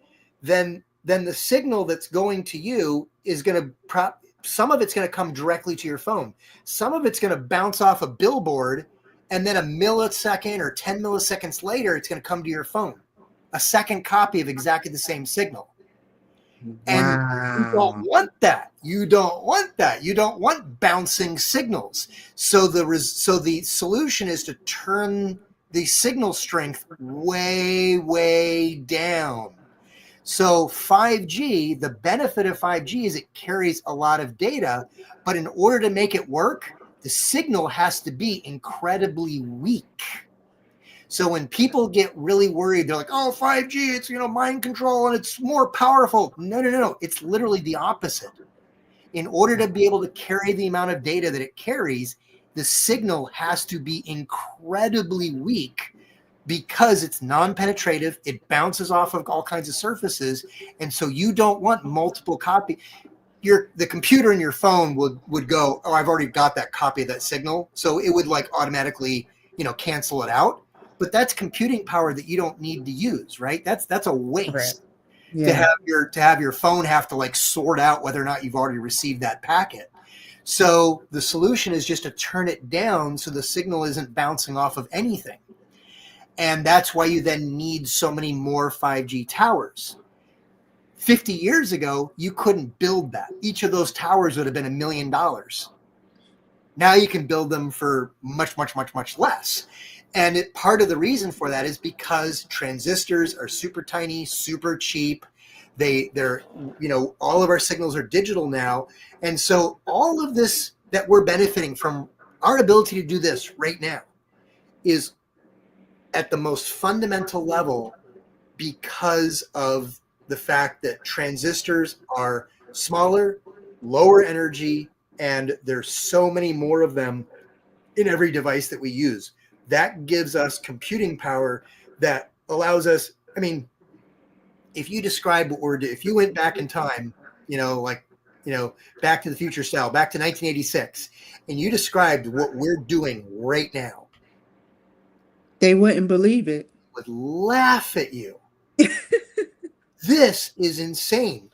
Speaker 2: then the signal that's going to you is going to some of it's going to come directly to your phone. Some of it's going to bounce off a billboard, and then a millisecond or 10 milliseconds later, it's going to come to your phone. A second copy of exactly the same signal. And you don't
Speaker 1: Wow.
Speaker 2: want that. You don't want that. You don't want bouncing signals. So the solution is to turn the signal strength way, way down. So 5G, the benefit of 5G is it carries a lot of data, but in order to make it work, the signal has to be incredibly weak. So when people get really worried, they're like, oh, 5G, it's mind control and it's more powerful. No. It's literally the opposite. In order to be able to carry the amount of data that it carries, the signal has to be incredibly weak because it's non-penetrative, it bounces off of all kinds of surfaces, and so you don't want multiple copy. The computer in your phone would go, oh, I've already got that copy of that signal, so it would like automatically cancel it out. But that's computing power that you don't need to use, right? That's a waste. To
Speaker 1: Yeah.
Speaker 2: have your phone have to like sort out whether or not you've already received that packet. So the solution is just to turn it down so the signal isn't bouncing off of anything. And that's why you then need so many more 5G towers. 50 years ago, you couldn't build that. Each of those towers would have been $1 million. Now you can build them for much, much, much, much less. And part of the reason for that is because transistors are super tiny, super cheap. They're all of our signals are digital now. And so all of this that we're benefiting from, our ability to do this right now, is at the most fundamental level because of the fact that transistors are smaller, lower energy, and there's so many more of them in every device that we use. That gives us computing power that allows us, if you describe what we're doing, if you went back in time, Back to the Future style, back to 1986, and you described what we're doing right now,
Speaker 1: They wouldn't believe it.
Speaker 2: would laugh at you. This is insane.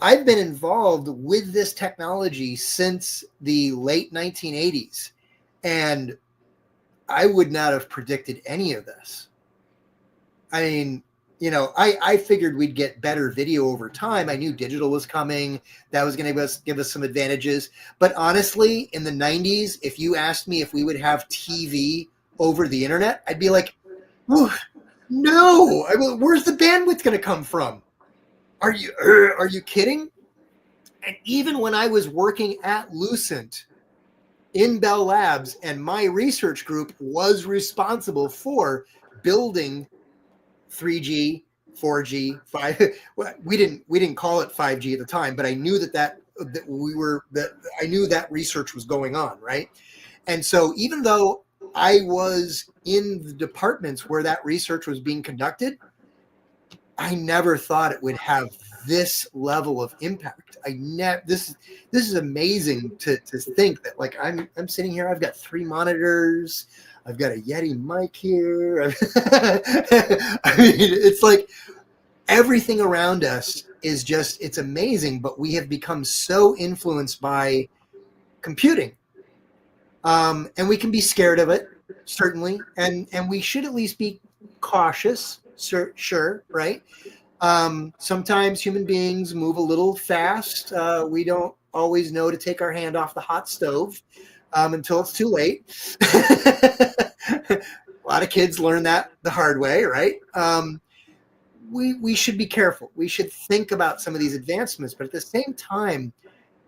Speaker 2: I've been involved with this technology since the late 1980s, and I would not have predicted any of this. I figured we'd get better video over time. I knew digital was coming. That was going to give us some advantages. But honestly, in the 90s, if you asked me if we would have TV over the internet, I'd be like, no. Where's the bandwidth going to come from? Are you kidding? And even when I was working at Lucent in Bell Labs, and my research group was responsible for building 3G, 4G, 5. We didn't call it 5G at the time, but I knew that I knew that research was going on, right? And so even though I was in the departments where that research was being conducted, I never thought it would have this level of impact. This is amazing to think that, like, I'm sitting here, I've got 3 monitors, I've got a Yeti mic here. It's like everything around us is just, it's amazing, but we have become so influenced by computing. And we can be scared of it, certainly, and we should at least be cautious. Sure, right? Sometimes human beings move a little fast. We don't always know to take our hand off the hot stove until it's too late. A lot of kids learn that the hard way, right? We should be careful. We should think about some of these advancements, but at the same time,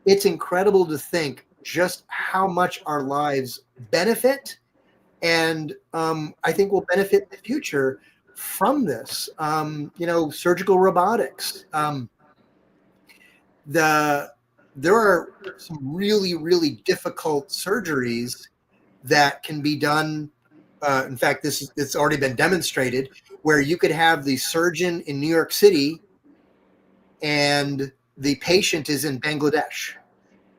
Speaker 2: it's incredible to think just how much our lives benefit, and I think will benefit in the future from this. Surgical robotics. There are some really, really difficult surgeries that can be done. In fact, it's already been demonstrated where you could have the surgeon in New York City and the patient is in Bangladesh.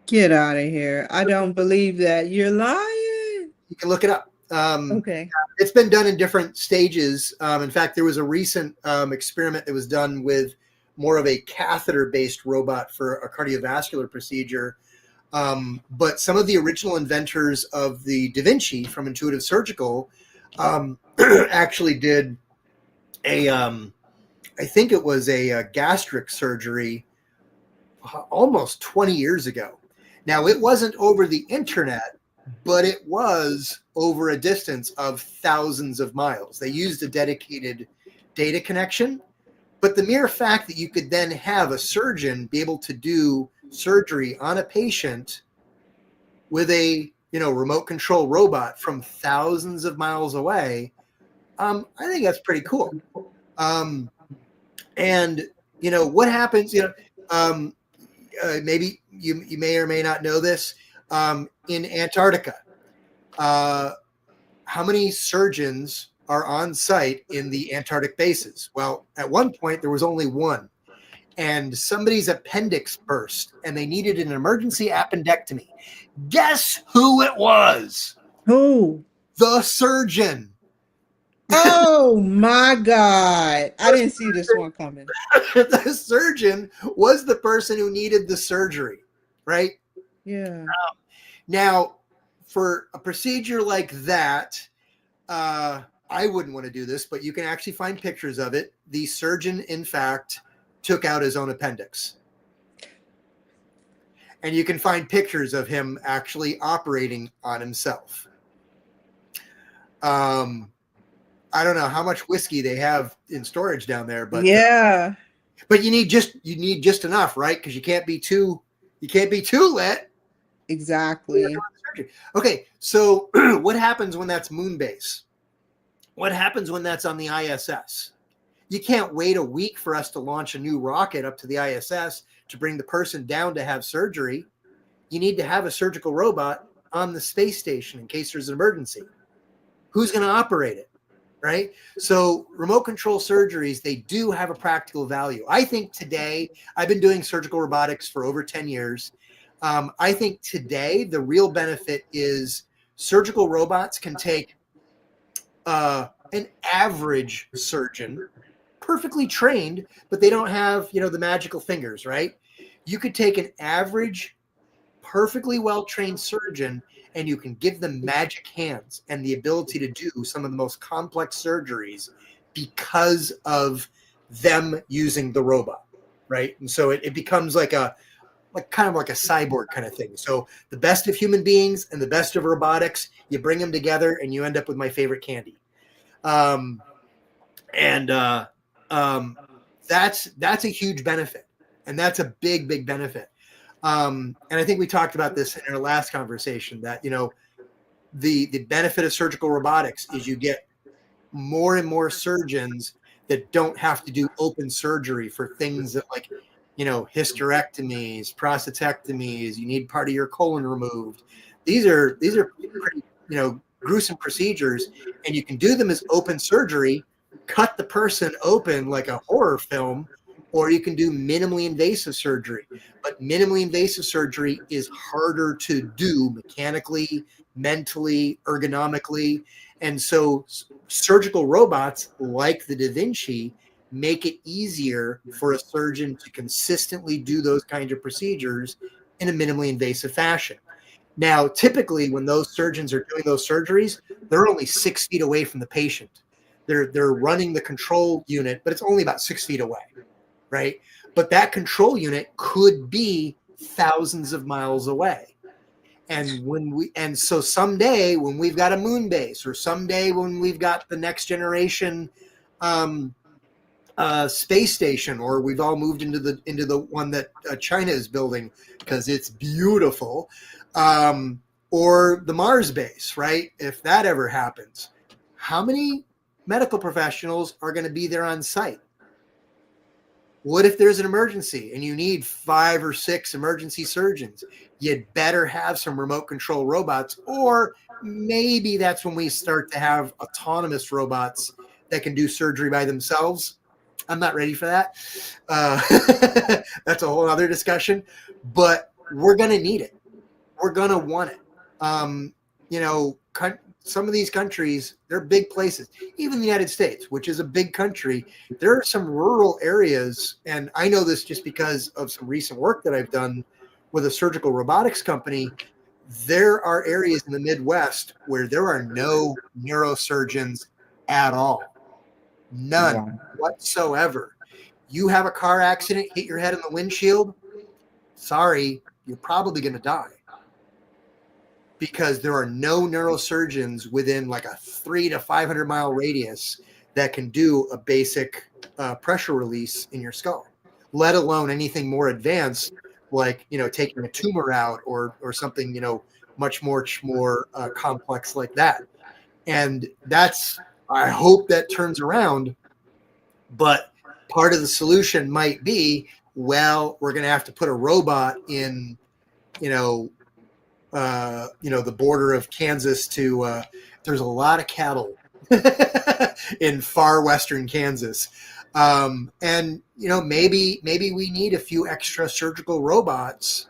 Speaker 1: Get out of here. I don't believe that. You're lying.
Speaker 2: You can look it up.
Speaker 1: Okay.
Speaker 2: It's been done in different stages. In fact, there was a recent experiment that was done with more of a catheter-based robot for a cardiovascular procedure. But some of the original inventors of the Da Vinci from Intuitive Surgical actually did I think it was a gastric surgery almost 20 years ago. Now, it wasn't over the internet, but it was over a distance of thousands of miles. They used a dedicated data connection, but the mere fact that you could then have a surgeon be able to do surgery on a patient with a remote control robot from thousands of miles away, I think that's pretty cool. And what happens? Maybe you may or may not know this. In Antarctica, how many surgeons are on site in the Antarctic bases? Well, at one point there was only one, and somebody's appendix burst, and they needed an emergency appendectomy. Guess who it was?
Speaker 1: Who?
Speaker 2: The surgeon.
Speaker 1: Oh my God. I didn't see this one coming.
Speaker 2: The surgeon was the person who needed the surgery, right?
Speaker 1: Yeah.
Speaker 2: Now, for a procedure like that, I wouldn't want to do this, but you can actually find pictures of it. The surgeon, in fact, took out his own appendix. And you can find pictures of him actually operating on himself. I don't know how much whiskey they have in storage down there, but
Speaker 1: yeah.
Speaker 2: But you need just enough, right? Because you can't be too lit.
Speaker 1: Exactly.
Speaker 2: Okay, so what happens when that's moon base? What happens when that's on the ISS? You can't wait a week for us to launch a new rocket up to the ISS to bring the person down to have surgery. You need to have a surgical robot on the space station in case there's an emergency. Who's going to operate it? Right? So remote control surgeries, they do have a practical value. I think today, I've been doing surgical robotics for over 10 years. I think today the real benefit is surgical robots can take an average surgeon, perfectly trained, but they don't have, the magical fingers, right? You could take an average, perfectly well-trained surgeon and you can give them magic hands and the ability to do some of the most complex surgeries because of them using the robot, right? And so it becomes like kind of like a cyborg kind of thing. So the best of human beings and the best of robotics, you bring them together and you end up with my favorite candy. That's a huge benefit, and that's a big, big benefit. And I think we talked about this in our last conversation that, the benefit of surgical robotics is you get more and more surgeons that don't have to do open surgery for things that like, hysterectomies, prostatectomies, you need part of your colon removed. These are pretty, gruesome procedures, and you can do them as open surgery, cut the person open like a horror film, or you can do minimally invasive surgery. But minimally invasive surgery is harder to do mechanically, mentally, ergonomically. And so surgical robots like the Da Vinci make it easier for a surgeon to consistently do those kinds of procedures in a minimally invasive fashion. Now, typically when those surgeons are doing those surgeries, they're only 6 feet away from the patient. They're running the control unit, but it's only about 6 feet away. Right? But that control unit could be thousands of miles away. And so someday when we've got a moon base, or someday when we've got the next generation space station, or we've all moved into the one that China is building because it's beautiful, or the Mars base, right? If that ever happens, how many medical professionals are going to be there on site. What if there's an emergency and you need 5 or 6 emergency surgeons? You'd better have some remote control robots, or maybe that's when we start to have autonomous robots that can do surgery by themselves. I'm not ready for that. That's a whole other discussion, but we're going to need it. We're going to want it. You know, some of these countries, they're big places. Even the United States, which is a big country, there are some rural areas, and I know this just because of some recent work that I've done with a surgical robotics company. There are areas in the Midwest where there are no neurosurgeons at all. None
Speaker 1: Wow.
Speaker 2: whatsoever. You have a car accident, hit your head in the windshield, sorry, you're probably going to die, because there are no neurosurgeons within like a 300 to 500 mile radius that can do a basic pressure release in your skull, let alone anything more advanced, like, you know, taking a tumor out or something, you know, much more complex like that. And that's, I hope that turns around. But part of the solution might be, well, we're going to have to put a robot in, you know, the border of Kansas to, there's a lot of cattle in far western Kansas. And, you know, maybe we need a few extra surgical robots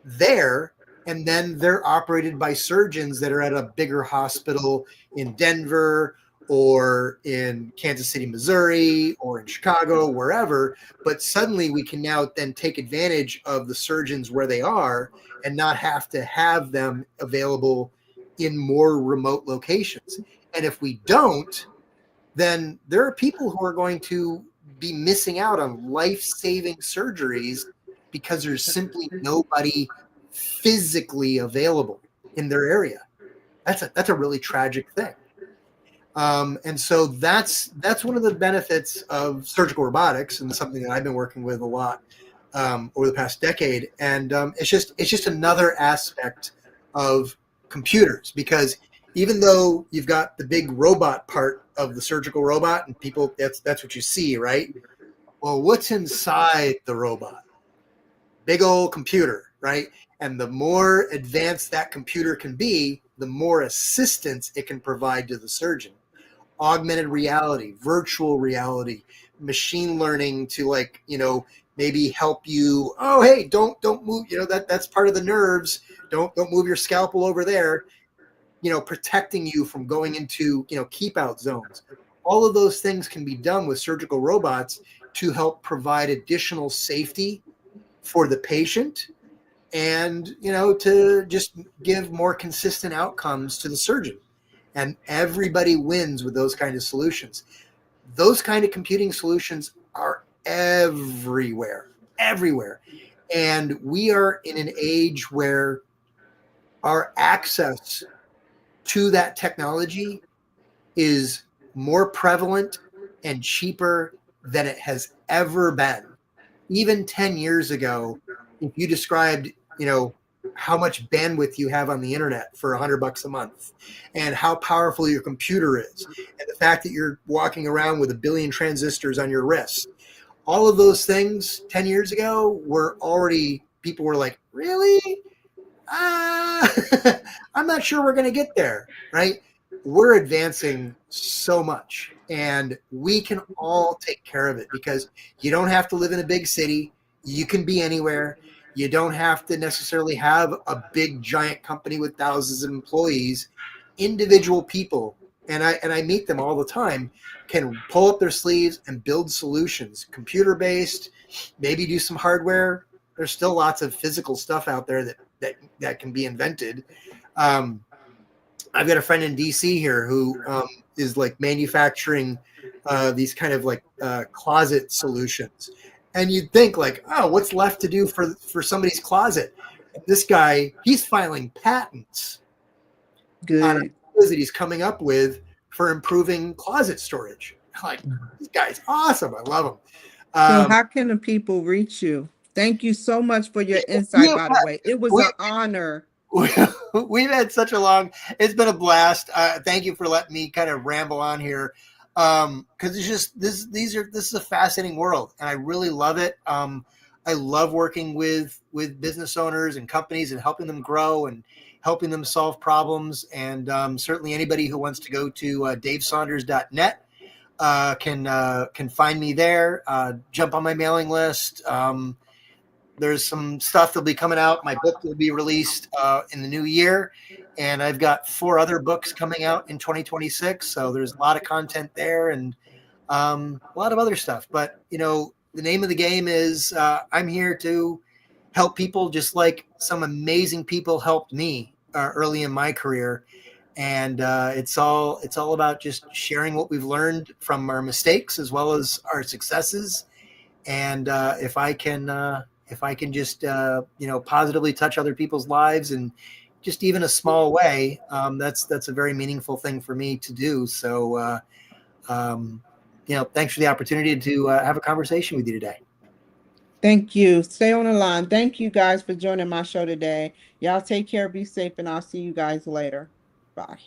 Speaker 2: there, and then they're operated by surgeons that are at a bigger hospital in Denver or in Kansas City, Missouri, or in Chicago, wherever. But suddenly we can now then take advantage of the surgeons where they are and not have to have them available in more remote locations. And if we don't, then there are people who are going to be missing out on life-saving surgeries because there's simply nobody physically available in their area. That's a really tragic thing. And so that's one of the benefits of surgical robotics, and something that I've been working with a lot over the past decade. And it's just another aspect of computers, because even though you've got the big robot part of the surgical robot, and people, that's what you see, right? Well, what's inside the robot? Big old computer, right? And the more advanced that computer can be, the more assistance it can provide to the surgeon. Augmented reality, virtual reality, machine learning to, like, you know, maybe help you. Oh, hey, don't move. You know, that's part of the nerves. Don't move your scalpel over there. You know, protecting you from going into, you know, keep out zones. All of those things can be done with surgical robots to help provide additional safety for the patient, and, you know, to just give more consistent outcomes to the surgeon. And everybody wins with those kind of solutions. Those kind of computing solutions are everywhere. And we are in an age where our access to that technology is more prevalent and cheaper than it has ever been. Even 10 years ago, if you described, you know, how much bandwidth you have on the internet for $100 a month, and how powerful your computer is, and the fact that you're walking around with 1 billion transistors on your wrist, all of those things 10 years ago were already, people were like, really? I'm not sure we're going to get there, right? We're advancing so much, and we can all take care of it, because you don't have to live in a big city. You can be anywhere. You don't have to necessarily have a big giant company with thousands of employees. Individual people, and I meet them all the time, can pull up their sleeves and build solutions, computer based, maybe do some hardware. There's still lots of physical stuff out there that can be invented. I've got a friend in DC here who is like manufacturing these kind of like closet solutions. And you'd think, like, oh, what's left to do for somebody's closet? And this guy, he's filing patents on
Speaker 1: Good.
Speaker 2: ideas that he's coming up with for improving closet storage. Like, this guy's awesome. I love him.
Speaker 1: So, how can the people reach you? Thank you so much for your insight,
Speaker 2: Yeah,
Speaker 1: by the way. It was
Speaker 2: we,
Speaker 1: an honor.
Speaker 2: we've had such a long. It's been a blast. Thank you for letting me kind of ramble on here, because it's just this is a fascinating world, and I really love it. I love working with business owners and companies and helping them grow and helping them solve problems. And certainly anybody who wants to go to davesaunders.net can find me there. Jump on my mailing list. There's some stuff that'll be coming out. My book will be released in the new year, and I've got 4 other books coming out in 2026. So there's a lot of content there and a lot of other stuff. But the name of the game is I'm here to help people, just like some amazing people helped me early in my career. And it's all about just sharing what we've learned from our mistakes as well as our successes. And if I can just positively touch other people's lives and just even a small way, that's a very meaningful thing for me to do. So thanks for the opportunity to have a conversation with you today.
Speaker 1: Thank you. Stay on the line. Thank you guys for joining my show today. Y'all take care, be safe, and I'll see you guys later. Bye.